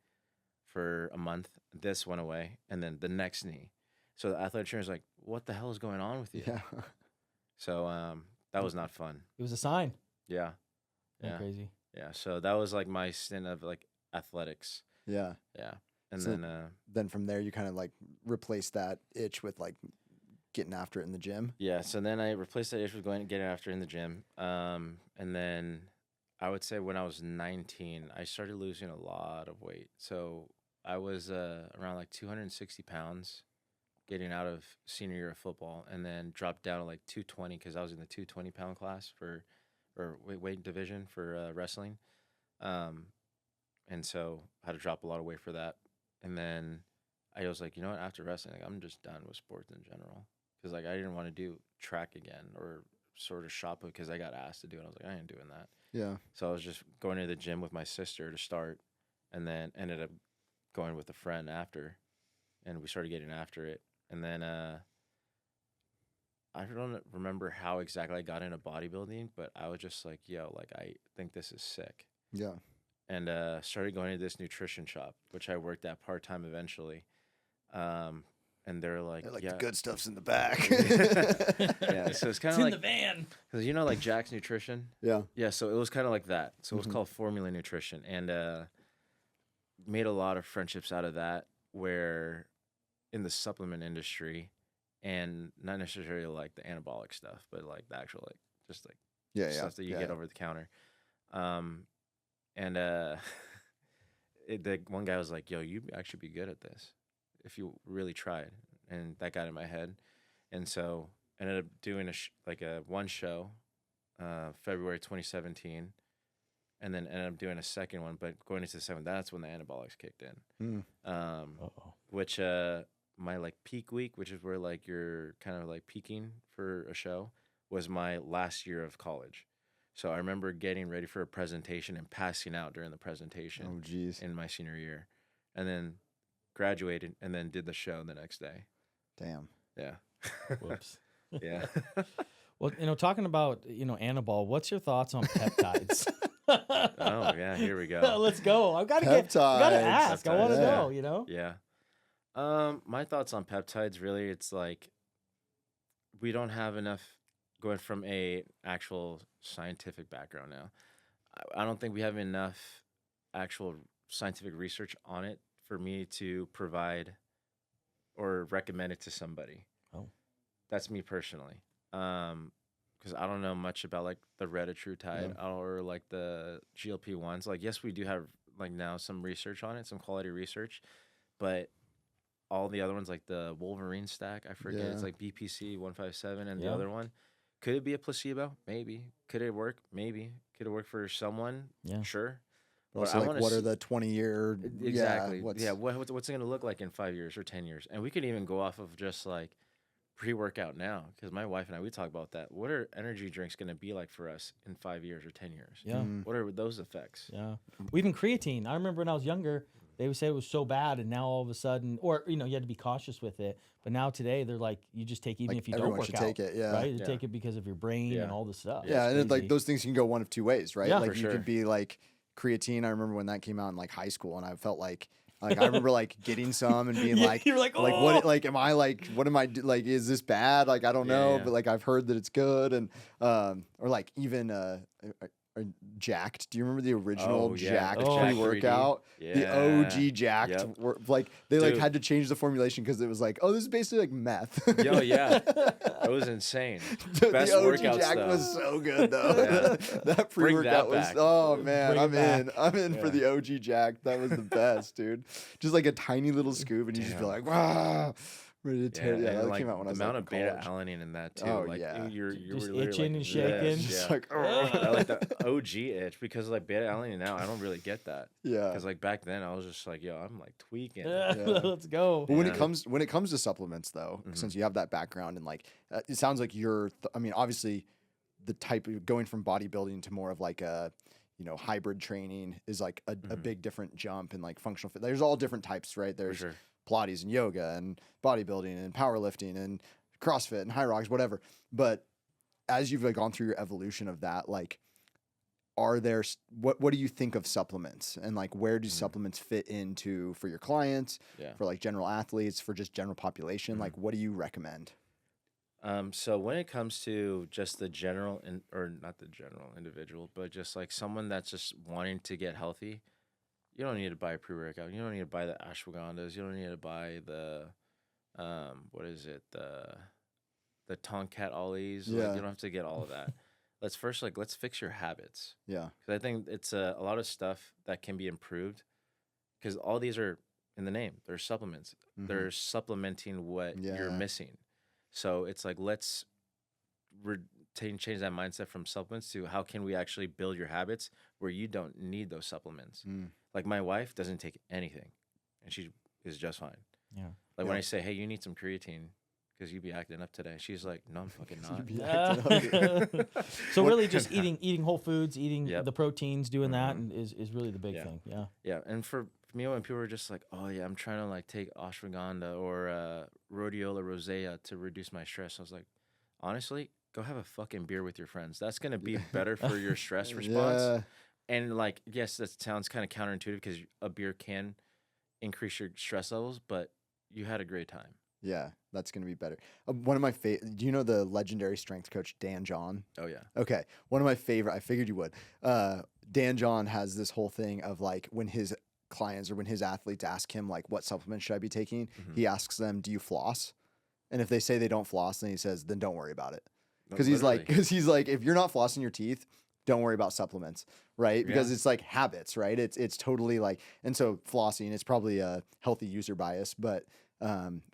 for a month. This went away, and then the next knee. So the athletic trainer was like, what the hell is going on with you? Yeah. So that was not fun. It was a sign. Yeah. Yeah. Crazy. Yeah. So that was like my stint of like athletics. Yeah. Yeah. And So then from there, you kind of like replace that itch with like getting after it in the gym. yeah. So then I replaced that itch with getting after in the gym. And then I would say when I was 19, I started losing a lot of weight. So I was around like 260 pounds getting out of senior year of football, and then dropped down to like 220 because I was in the 220-pound class or weight division for wrestling. And so I had to drop a lot of weight for that. And then I was like, you know what, after wrestling, like, I'm just done with sports in general. Because like I didn't want to do track again or sort of shot put because I got asked to do it. I was like, I ain't doing that. Yeah. So I was just going to the gym with my sister to start, and then ended up going with a friend after, and we started getting after it. And then I don't remember how exactly I got into bodybuilding, but I was just like, yo, like I think this is sick. Yeah. And started going to this nutrition shop, which I worked at part-time eventually. And they're like, the good stuff's in the back. Yeah, so it's kind of like in the van. because you know like Jack's Nutrition. Yeah. Yeah, so it was kind of like that. So it was called Formula Nutrition, and made a lot of friendships out of that. Where in the supplement industry, and not necessarily like the anabolic stuff, but like the actual like just like stuff that you get over the counter. And the one guy was like, yo, you'd actually be good at this if you really tried. And that got in my head. And so I ended up doing one show, February 2017, and then ended up doing a second one. But going into the second, that's when the anabolics kicked in. Which my like peak week, which is where like you're kind of like peaking for a show, was my last year of college. So I remember getting ready for a presentation and passing out during the presentation. Oh, geez. In my senior year, and then graduated, and then did the show the next day. Damn. Yeah. Whoops. Yeah. Well, talking about, Anabol, what's your thoughts on peptides? Oh, yeah, here we go. Let's go. I gotta ask. Peptides. I want to know, Yeah. My thoughts on peptides, really, it's like we don't have enough going from a actual scientific background now. I don't think we have enough actual scientific research on it for me to provide or recommend it to somebody. Oh. That's me personally. Because I don't know much about like the retatrutide or like the GLP-1s. Like, yes, we do have like now some research on it, some quality research, but all the other ones, like the Wolverine stack, I forget, it's like BPC 157, and the other one, Could it be a placebo? Maybe. Could it work? Maybe. Could it work for someone? Yeah. Sure. But also, like, what are the 20-year? Exactly. Yeah. What's it going to look like in 5 years or 10 years? And we could even go off of just like pre-workout now, because my wife and I, we talk about that. What are energy drinks going to be like for us in 5 years or 10 years? Yeah. What are those effects? Yeah. Well, even creatine. I remember when I was younger, they would say it was so bad, and now all of a sudden, or you had to be cautious with it. But now today, they're like, you just take even Like, if you don't everyone work should out, take it, yeah. right? You take it because of your brain and all the stuff. Yeah, It's and it, like crazy. those things can go one of two ways, right? Yeah, like for you sure. could be like creatine. I remember when that came out in like high school, and I felt like I remember like getting some and being Yeah, like, you're like, what? "Oh." Like, am I like, what am I like? Is this bad? Like, I don't know, yeah. but like I've heard that it's good, and or like even Jacked. Do you remember the original Oh, yeah, Jacked the Jacked 3D. pre-workout? The Yeah. OG Jacked. Yep. Like they like Dude. had to change the formulation because it was like, oh, this is basically like meth. Yo, yeah. That was insane. The Best OG workout Jack stuff. was so good though. Yeah. That Bring pre-workout that was back. oh man, Bring it back. I'm in for Yeah. the OG Jack. That was the best, dude. Just like a tiny little scoop and you just feel Damn. like, wow, ready to tear. Yeah, and that like came out when I was the amount like of in beta college. alanine in that too. Oh, like yeah. you're Just literally itching like and shaking. this, Just yeah. like I like the OG itch because like beta alanine now I don't really get that. yeah. Because like back then I was just like, yo, I'm like tweaking. Let's go. But when it Yeah. comes to supplements though, Mhm. since you have that background and like it sounds like I mean obviously the type of going from bodybuilding to more of like a hybrid training is like a Mhm. big different jump in like functional fit. There's all different types, right? For There's sure. Pilates and yoga and bodybuilding and powerlifting and CrossFit and HYROX, whatever. But as you've like gone through your evolution of that, like, are there what do you think of supplements and like where do supplements fit into for your clients, Yeah. for like general athletes, for just general population? Like, what do you recommend? So when it comes to just the general or not the general individual, but just like someone that's just wanting to get healthy, you don't need to buy a pre-workout. You don't need to buy the ashwagandas. You don't need to buy the what is it? The Tonkat ollies. Like, Yeah. you don't have to get all of that. Let's fix your habits. Yeah. Because I think it's a lot of stuff that can be improved. Because all these are in the name. They're supplements. Mhm. They're supplementing what you're Yeah. missing. So it's like let's change that mindset from supplements to how can we actually build your habits where you don't need those supplements. Mm. Like my wife doesn't take anything, and she is just fine. Yeah. Like when Yeah. I say, "Hey, you need some creatine because you be acting up today," she's like, "No, I'm fucking You not." be acting up. So really, just eating whole foods, eating Yep. the proteins, doing that, Mhm. and is really the big Yeah. thing. Yeah. Yeah, and for me, when people are just like, "Oh yeah, I'm trying to like take ashwagandha or rhodiola rosea to reduce my stress," I was like, honestly, go have a fucking beer with your friends. That's gonna be better for your stress response. Yeah. And like, yes, that sounds kind of counterintuitive because a beer can increase your stress levels, but you had a great time. Yeah, that's gonna be better. One of my do you know the legendary strength coach Dan John? Oh yeah, Okay, one of my favorite. I figured you would. Dan John has this whole thing of like when his clients or when his athletes ask him like, "What supplements should I be taking?" Mhm. He asks them, "Do you floss?" And if they say they don't floss, then he says, "Then don't worry about it." No, Because he's like, if you're not flossing your teeth, don't worry about supplements, right? Because Yeah. it's like habits, right? It's totally like, and so flossing, it's probably a healthy user bias, but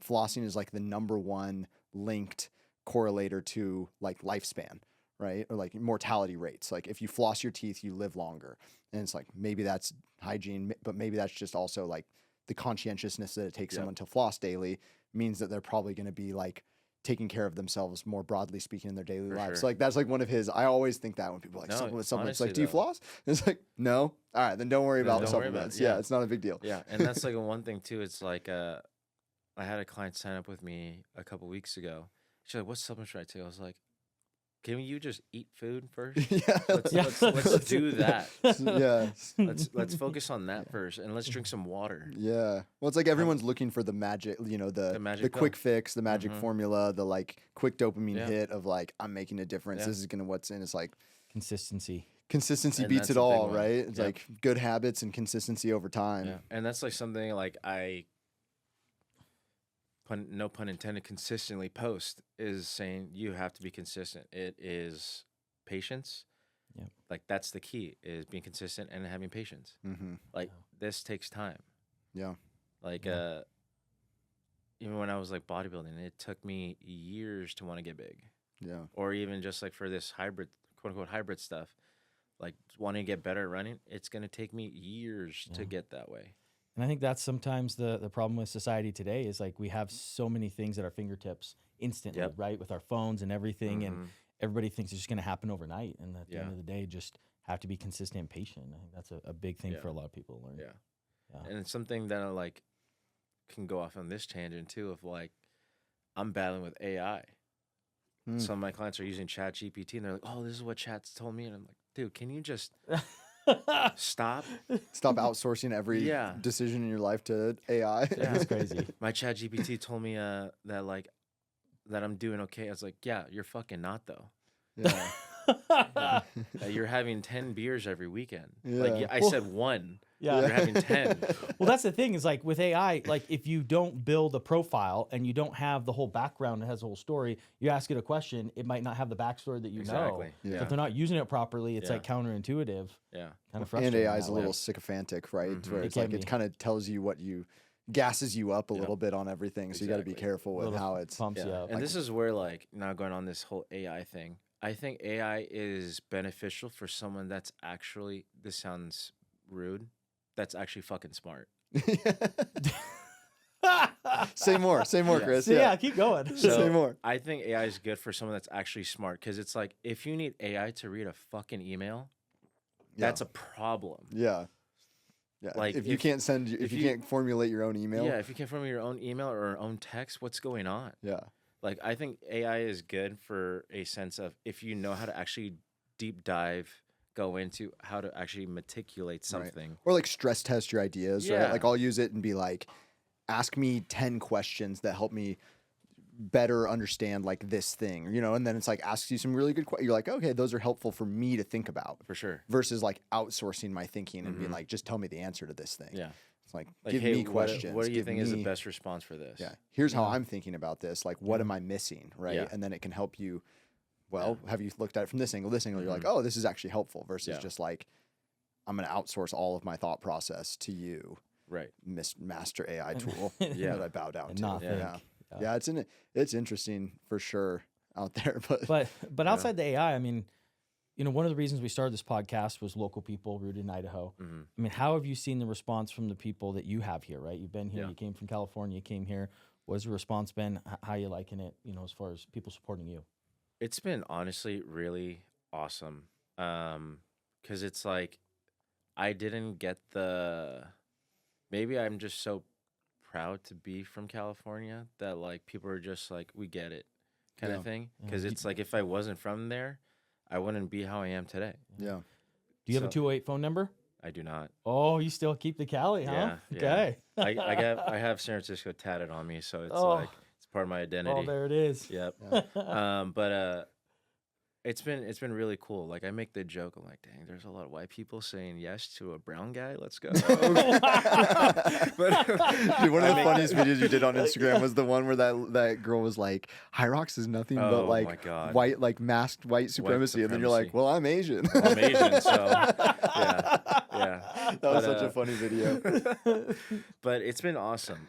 flossing is like the number one linked correlator to like lifespan, right? Or like mortality rates. Like if you floss your teeth, you live longer. And it's like, maybe that's hygiene, but maybe that's just also like the conscientiousness that it takes Yep. someone to floss daily means that they're probably going to be like taking care of themselves more broadly speaking in their daily For lives. sure. So like that's like one of his. I always think that when people are like No, supplements, honestly, like, do you though. floss? And it's like, no. All right, then don't worry Then about don't worry about supplements. it, Yeah, yeah. it's not a big deal. Yeah, and that's like one thing too. It's like I had a client sign up with me a couple weeks ago. She's like, "What supplement should I take?" I was like, "Can you just eat food first? Yeah, Let's do that. yeah, Let's focus on that first, and let's drink some water." yeah. Well, it's like everyone's looking for the magic, the magic pill. quick fix, the magic Mhm. formula, the like quick dopamine Yeah. hit of like I'm making a difference. Yeah. This is gonna what's in. It's like Consistency. consistency And beats that's it the big all, one. right? It's Yeah. like good habits and consistency over time. Yeah, and that's like something like no pun intended, consistently post is saying you have to be consistent. It is patience. Yep. Like that's the key is being consistent and having patience. Mm-hmm. Like this takes time. Yeah. Like even when I was like bodybuilding, it took me years to want to get big. Yeah. Or even just like for this hybrid, quote unquote hybrid stuff, like wanting to get better at running, it's going to take me years to get that way. And I think that's sometimes the problem with society today is like we have so many things at our fingertips instantly, right? With our phones and everything. And everybody thinks it's just going to happen overnight. And at the end of the day, just have to be consistent and patient. I think that's a big thing for a lot of people to learn. Yeah. And it's something that I like can go off on this tangent too of like, I'm battling with AI. Some of my clients are using Chat GPT and they're like, oh, this is what Chat's told me. And I'm like, dude, can you just stop outsourcing every decision in your life to AI? Yeah, that's crazy. My Chat GPT told me that I'm doing okay. I was like, yeah, you're fucking not though. Yeah. You're having 10 beers every weekend. Yeah. Like I said 1. Yeah. You're having 10. Well, that's the thing is like with AI, like if you don't build a profile and you don't have the whole background, it has a whole story, you ask it a question, it might not have the backstory that you know. Yeah. So if they're not using it properly, it's like counterintuitive. Yeah. Kind of frustrating. And AI is a little sycophantic, right? Where it's like it kind of tells you gasses you up a little bit on everything. So you got to be careful with how it's pumps you up. And this is where like now going on this whole AI thing, I think AI is beneficial for someone that's actually, this sounds rude, that's actually fucking smart. Say more, Chris. So, yeah, keep going. So say more. I think AI is good for someone that's actually smart because it's like if you need AI to read a fucking email, that's a problem. Yeah. Yeah. Like if you can't can't formulate your own email. Yeah, if you can't formulate your own email or your own text, what's going on? Yeah. Like I think AI is good for a sense of if you know how to actually deep dive, go into how to actually meticulate something. Right. Or like stress test your ideas, right? Like I'll use it and be like, ask me 10 questions that help me better understand like this thing, and then it's like asks you some really good questions. You're like, okay, those are helpful for me to think about. For sure. Versus like outsourcing my thinking and being like, just tell me the answer to this thing. Yeah. It's like give me questions. What do you think is the best response for this? Yeah. Here's how I'm thinking about this. Like, what am I missing? Right. Yeah. And then it can help you. Well, have you looked at it from this angle? This angle, you're like, oh, this is actually helpful versus just like, I'm going to outsource all of my thought process to you. Right. Master AI tool that I bow down to. Yeah. It's interesting for sure out there. But outside the AI, I mean, one of the reasons we started this podcast was local people rooted in Idaho. I mean, how have you seen the response from the people that you have here, right? You've been here, you came from California, you came here. What has the response been? How you liking it, as far as people supporting you? It's been honestly really awesome. 'Cause it's like, I didn't get maybe I'm just so proud to be from California that like people are just like, we get it kind of thing. 'Cause it's like, if I wasn't from there, I wouldn't be how I am today. Yeah. Do you have a 208 phone number? I do not. Oh, you still keep the Cali, huh? Yeah. Okay. I have San Francisco tatted on me, so it's like it's part of my identity. Oh, there it is. Yep. But it's been really cool. Like I make the joke, I'm like, dang, there's a lot of white people saying yes to a brown guy. Let's go. But dude, one of the funniest videos you did on Instagram was the one where that girl was like, HYROX is nothing but like white, like masked white supremacy. And then you're like, well, I'm Asian. Well, I'm Asian, so yeah. That was such a funny video. But it's been awesome.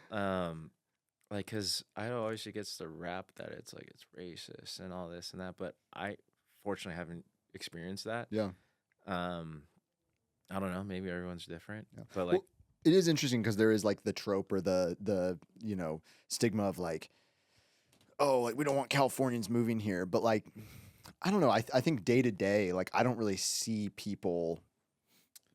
Like, cause Idaho always gets the rap that it's like it's racist and all this and that, but I fortunately haven't experienced that. Yeah. I don't know. Maybe everyone's different. Yeah. But like, it is interesting because there is like the trope or the stigma of like, oh, like we don't want Californians moving here, but like, I don't know. I think day to day, like I don't really see people.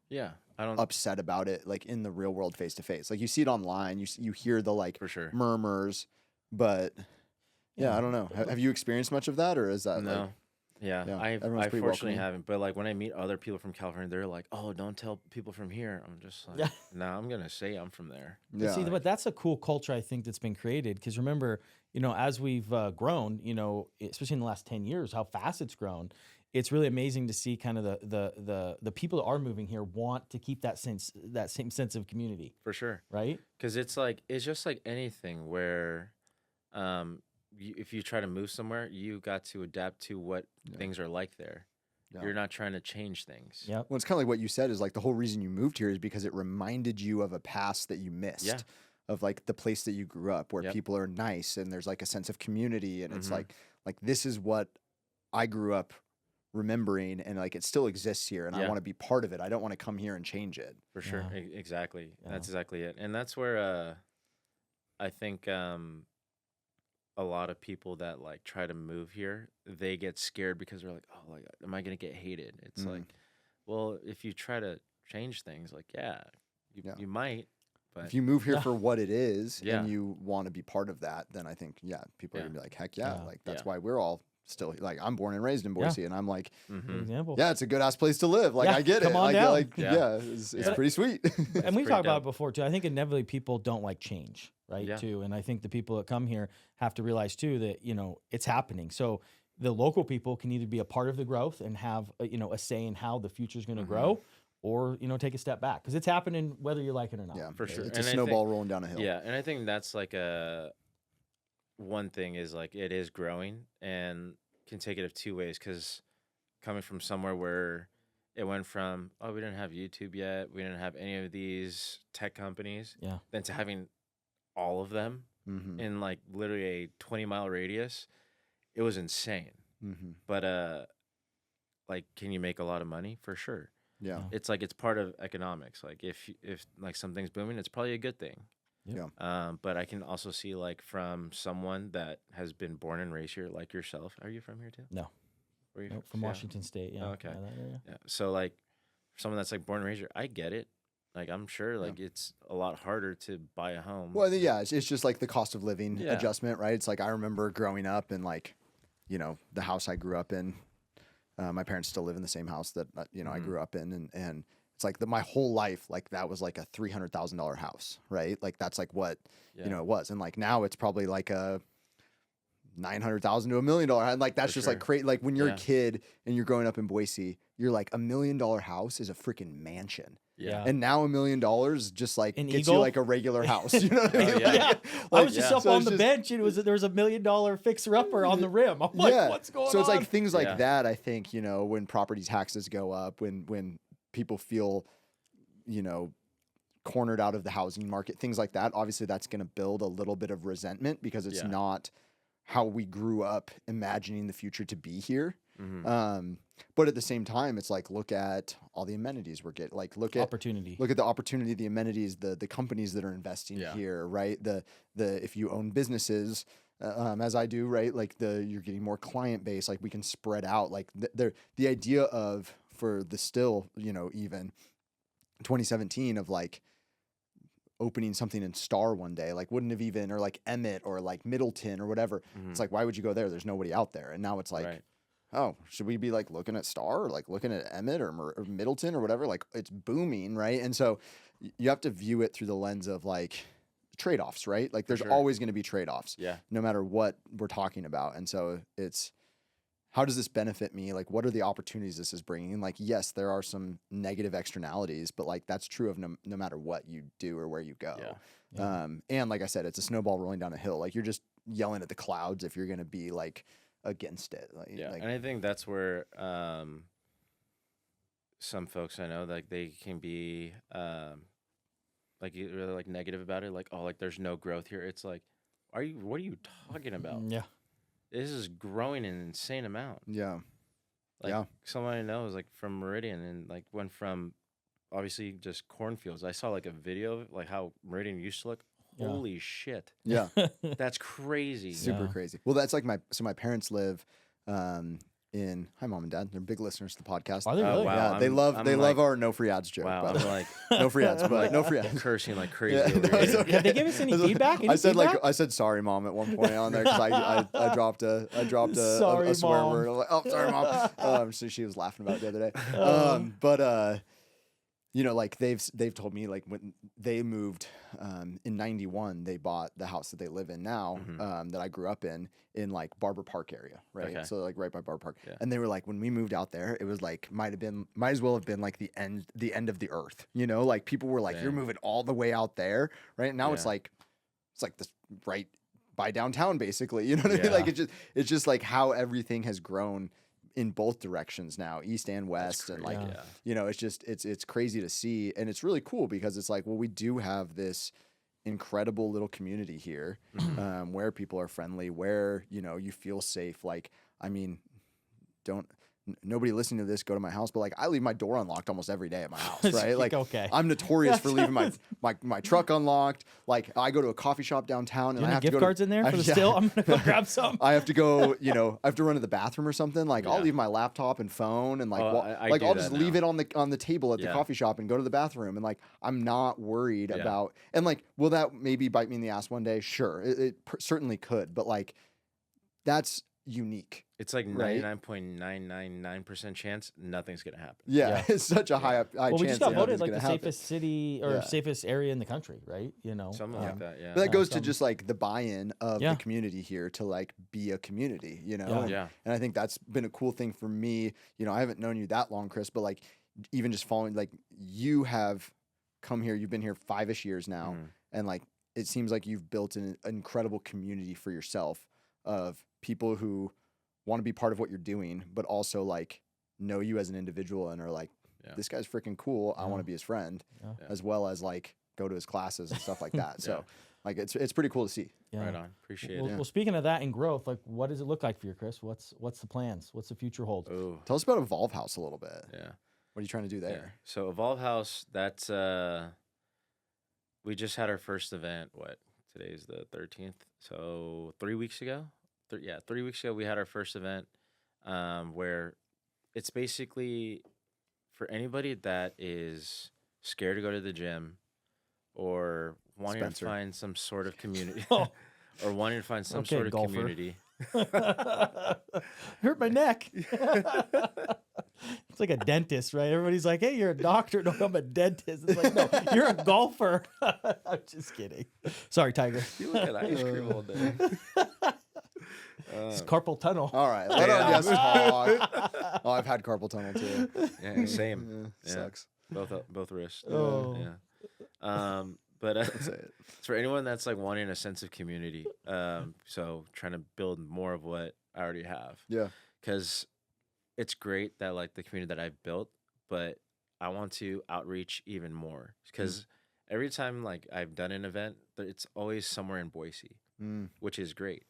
Yeah. I don't upset about it like in the real world face to face. Like you see it online, you hear the like for sure murmurs, but yeah, I don't know. Have you experienced much of that, or is that no? Like, I fortunately haven't. But like when I meet other people from California, they're like, "Oh, don't tell people from here." I'm just like, "No, I'm gonna say I'm from there." Yeah. See, but that's a cool culture I think that's been created because remember, as we've grown, especially in the last 10 years, how fast it's grown. It's really amazing to see kind of the people that are moving here want to keep that same sense of community. For sure. Right? Because it's just like anything where if you try to move somewhere, you got to adapt to what things are like there. Yeah. You're not trying to change things. Yeah. Well, it's kind of like what you said is like the whole reason you moved here is because it reminded you of a past that you missed. Yeah. Of like the place that you grew up where people are nice and there's like a sense of community and it's like this is what I grew up remembering, and like it still exists here, and I want to be part of it. I don't want to come here and change it. For sure. Exactly. That's exactly it. And that's where I think a lot of people that like try to move here, they get scared because they're like, oh, like, am I gonna get hated? It's like, well, if you try to change things, like, you might. But if you move here for what it is and you want to be part of that, then I think, people are gonna be like, heck like that's why we're all still, like, I'm born and raised in Boise, and I'm like, example. it's a good ass place to live. Like, I get come it. on down. Like, it's pretty sweet. And we've talked about it before too. I think inevitably people don't like change, right? Yeah. Too. And I think the people that come here have to realize too that, you know, it's happening. So the local people can either be a part of the growth and have a say in how the future is going to grow, or, take a step back, because it's happening whether you like it or not. Yeah, for sure. It's a snowball rolling down a hill. Yeah. And I think that's like one thing is like, it is growing, and can take it of two ways, because coming from somewhere where it went from, oh, we didn't have YouTube yet, we didn't have any of these tech companies, then to having all of them in like literally a 20-mile radius, it was insane. But like, can you make a lot of money? For sure. Yeah. It's like, it's part of economics. Like if like something's booming, it's probably a good thing. Yeah. But I can also see, like, from someone that has been born and raised here, like yourself. Are you from here too? No. Where are you Nope, from Washington State. Yeah. Oh, okay. That area. Yeah. So like, someone that's like born and raised here, I get it. Like, I'm sure like it's a lot harder to buy a home. Well, it's just like the cost of living adjustment, right? It's like, I remember growing up, and like, the house I grew up in, my parents still live in the same house that I grew up in, and it's like my whole life, like that was like a $300,000 house, right? Like that's like what it was, and like now it's probably like a $900,000 to $1 million, and like that's just like crazy. Like when you're a kid and you're growing up in Boise, you're like, $1 million house is a freaking mansion. Yeah. And now $1 million just like An gets Eagle? you like a regular house. You know what I mean? I was just up so on the bench, and there was $1 million fixer upper on the rim. I'm like, what's going on? So it's like things like that. I think, when property taxes go up, when people feel, cornered out of the housing market, things like that, obviously that's going to build a little bit of resentment, because it's not how we grew up imagining the future to be here. But at the same time, it's like, look at all the amenities we're getting. Like, look at the opportunity, the amenities, the companies that are investing here, right? The if you own businesses, as I do, right? Like you're getting more client base. Like we can spread out. Like the idea of, for the still, even 2017, of like opening something in Star one day, like wouldn't have even, or like Emmett or like Middleton or whatever. It's like, why would you go there? There's nobody out there. And now it's like, oh, should we be like looking at Star, or like looking at Emmett or Middleton or whatever? Like it's booming, right? And so you have to view it through the lens of like trade-offs, right? Like there's always going to be trade-offs, no matter what we're talking about. And so it's, how does this benefit me? Like, what are the opportunities this is bringing? Like, yes, there are some negative externalities, but like that's true of no matter what you do or where you go. And like I said, it's a snowball rolling down a hill. Like you're just yelling at the clouds if you're going to be like against it. Like, and I think that's where some folks I know, like they can be like really like negative about it, like, oh, like there's no growth here. It's like, what are you talking about? This is growing an insane amount. Like someone I know is like from Meridian, and like went from obviously just cornfields. I saw like a video of like how Meridian used to look. Holy shit. That's crazy. Super crazy. Well, that's like my parents live in, hi Mom and Dad, they're big listeners to the podcast. Are they really? Yeah, they love our no free ads joke. Wow, I'm like no free ads, but like no free ads. Cursing like crazy. Okay. Have they given us any feedback? I said sorry Mom at one point on there, because I dropped a swear word. I'm like, oh, sorry Mom. So she was laughing about it the other day. But like they've told me, like when they moved in 91, they bought the house that they live in now, that I grew up in like Barber Park area, right? Okay. So like right by Barber Park. And they were like, when we moved out there, it was like might as well have been like the end of the earth, like people were like, you're moving all the way out there, right? And now it's like this right by downtown, basically, you know what I mean? Like it's just like how everything has grown in both directions now, east and west. And like, it's just, it's crazy to see. And it's really cool, because it's like, well, we do have this incredible little community here, where people are friendly, where, you feel safe. Like, I mean, nobody listening to this go to my house, but like I leave my door unlocked almost every day at my house, right? Like okay. I'm notorious for leaving my truck unlocked. Like I go to a coffee shop downtown and I have gift to go cards to, in there for the still. I'm gonna go grab some. I have to go, I have to run to the bathroom or something. Like I'll leave my laptop and phone and like I'll just leave it on the table at the coffee shop and go to the bathroom, and like I'm not worried about, and like will that maybe bite me in the ass one day? Sure, it certainly could, but like that's unique. It's like 99.999% chance nothing's gonna happen. Yeah, it's such a high chance. We just got voted like the happen. safest city or safest area in the country, right? Something like that. Yeah, but that goes to just like the buy-in of the community here to like be a community, Yeah. And I think that's been a cool thing for me. I haven't known you that long, Chris, but like even just following, like you have come here, you've been here 5-ish years now, and like it seems like you've built an incredible community for yourself of people who want to be part of what you're doing, but also like know you as an individual and are like, this guy's freaking cool. I want to be his friend, as well as like go to his classes and stuff like that. So like it's pretty cool to see. Yeah. Right on. Appreciate it. Well, speaking of that and growth, like what does it look like for you, Chris? What's the plans? What's the future hold? Ooh. Tell us about Evolve House a little bit. Yeah. What are you trying to do there? Yeah. So Evolve House, that's we just had our first event. Today's the 13th. So 3 weeks ago. 3 weeks ago we had our first event, where it's basically for anybody that is scared to go to the gym or wanting to find some sort of community or wanting to find some sort of community. Hurt my neck. It's like a dentist, right? Everybody's like, hey, you're a doctor. No, I'm a dentist. It's like, no, you're a golfer. I'm just kidding. Sorry, Tiger. You look at ice cream all day. It's carpal tunnel. All right, let our guests talk. Oh, I've had carpal tunnel too. Yeah, same. Sucks. Both wrists. Oh. Yeah. But for anyone that's like wanting a sense of community, so trying to build more of what I already have. Yeah. Because it's great that like the community that I've built, but I want to outreach even more. Because every time like I've done an event, it's always somewhere in Boise, which is great.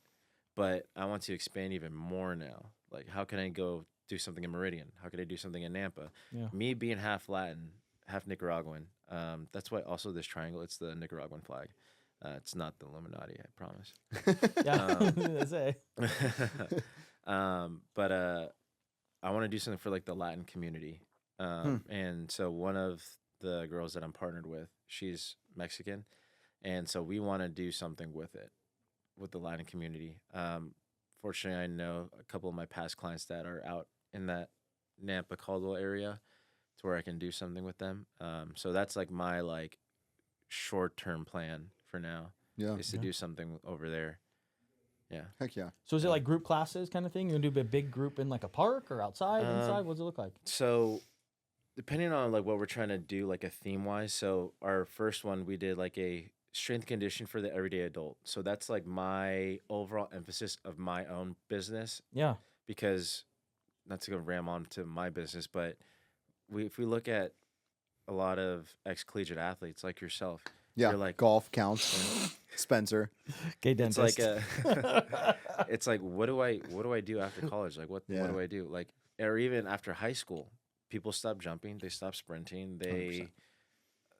But I want to expand even more now. Like, how can I go do something in Meridian? How can I do something in Nampa? Yeah. Me being half Latin, half Nicaraguan. That's why also this triangle, it's the Nicaraguan flag. It's not the Illuminati, I promise. But I want to do something for like the Latin community. And so one of the girls that I'm partnered with, she's Mexican. And so we want to do something with it, with the Latin community. Fortunately, I know a couple of my past clients that are out in that Nampa Caldwell area to where I can do something with them. So that's like my like short-term plan for now. Yeah. Is to do something over there. Yeah. Heck yeah. So is it like group classes kind of thing? You're gonna do a big group in like a park or outside, inside? What does it look like? So depending on like what we're trying to do, like a theme-wise. So our first one, we did like a strength condition for the everyday adult. So that's like my overall emphasis of my own business. Yeah. Because not to go ram on to my business, but if we look at a lot of ex-collegiate athletes like yourself, yeah, you're like golf counts. Spencer, gay dentist. It's like it's like what do I do after college? Like what do I do? Like, or even after high school, people stop jumping, they stop sprinting, they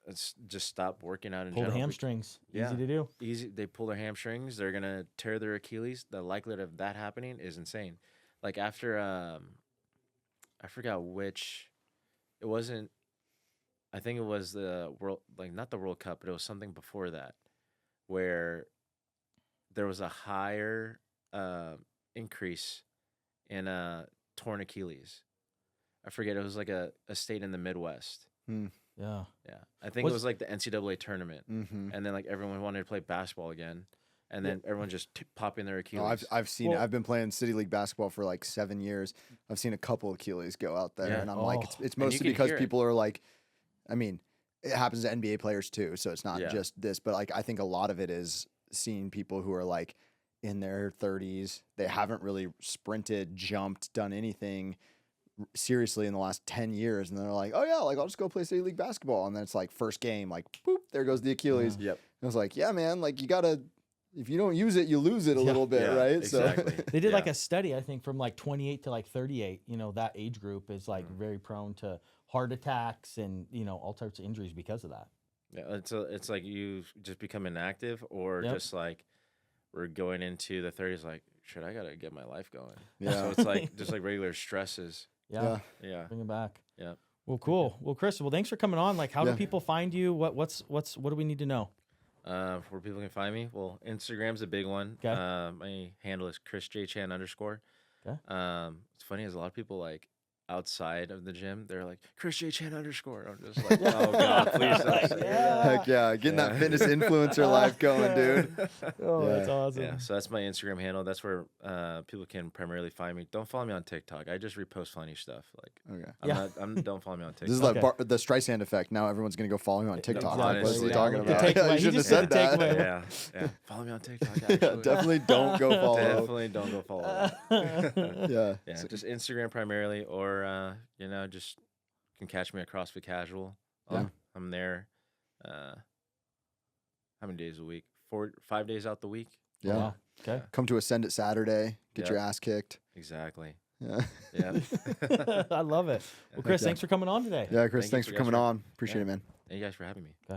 100%. Just stop working out in pull general. The hamstrings. Easy to do. Easy. They pull their hamstrings. They're gonna tear their Achilles. The likelihood of that happening is insane. Like after I forgot which. It wasn't. I think it was the world, like not the World Cup, but it was something before that, where there was a higher increase in torn Achilles. I forget. It was like a state in the Midwest. Yeah. Yeah. I think it was like the NCAA tournament. And then like everyone wanted to play basketball again. And then everyone just popping their Achilles. I've seen it. I've been playing City League basketball for like 7 years. I've seen a couple Achilles go out there. And I'm like, it's mostly because people are like, I mean, it happens to NBA players too. So it's not just this, but like, I think a lot of it is seeing people who are like in their 30s. They haven't really sprinted, jumped, done anything seriously in the last 10 years. And they're like, oh yeah, like I'll just go play City League basketball. And then it's like first game, like, boop, there goes the Achilles. Yep. And I was like, yeah, man, like you gotta if you don't use it, you lose it a little bit, right? Exactly. So They did like a study, I think, from like 28 to like 38. You know, that age group is like very prone to heart attacks and, you know, all types of injuries because of that. Yeah, it's like you just become inactive, or Yep. just like we're going into the 30s. Like, shit, I gotta get my life going. Yeah. So it's like just like regular stresses. Yeah. Yeah. Bring it back. Yeah. Well, cool. Well, Chris, well, thanks for coming on. Like, how do Yeah. people find you? What do we need to know? Where people can find me? Well, Instagram's a big one. 'Kay. My handle is ChrisJChan _. 'Kay. It's funny as a lot of people like outside of the gym, they're like ChrisJChan _ I'm just like, oh God, please don't say that. heck yeah, getting that fitness influencer life going, dude. Oh, Yeah. that's awesome. Yeah, so that's my Instagram handle. That's where people can primarily find me. Don't follow me on TikTok. I just repost funny stuff. Like, Okay. don't follow me on TikTok. This is like the Streisand effect. Now everyone's gonna go follow you on TikTok. Exactly. What's he Yeah. talking The about? takeaway. You He should have just said said the that. takeaway. Yeah. Follow me on TikTok. Yeah, Actually. definitely don't go follow. Definitely don't go follow. Yeah. Yeah, just Instagram primarily, or you know, just can catch me at CrossFit Casual. Yeah. I'm there. How many days a week? 5 days out the week. Yeah. Wow. Okay. Come to Ascend it Saturday. Get your ass kicked. Exactly. Yeah. Yeah. I love it. Well, Chris, Yeah. thanks for coming on today. Yeah, Chris, Thank you thanks for for guys coming for- on. Appreciate Yeah. it, man. Thank you guys for having me. Okay.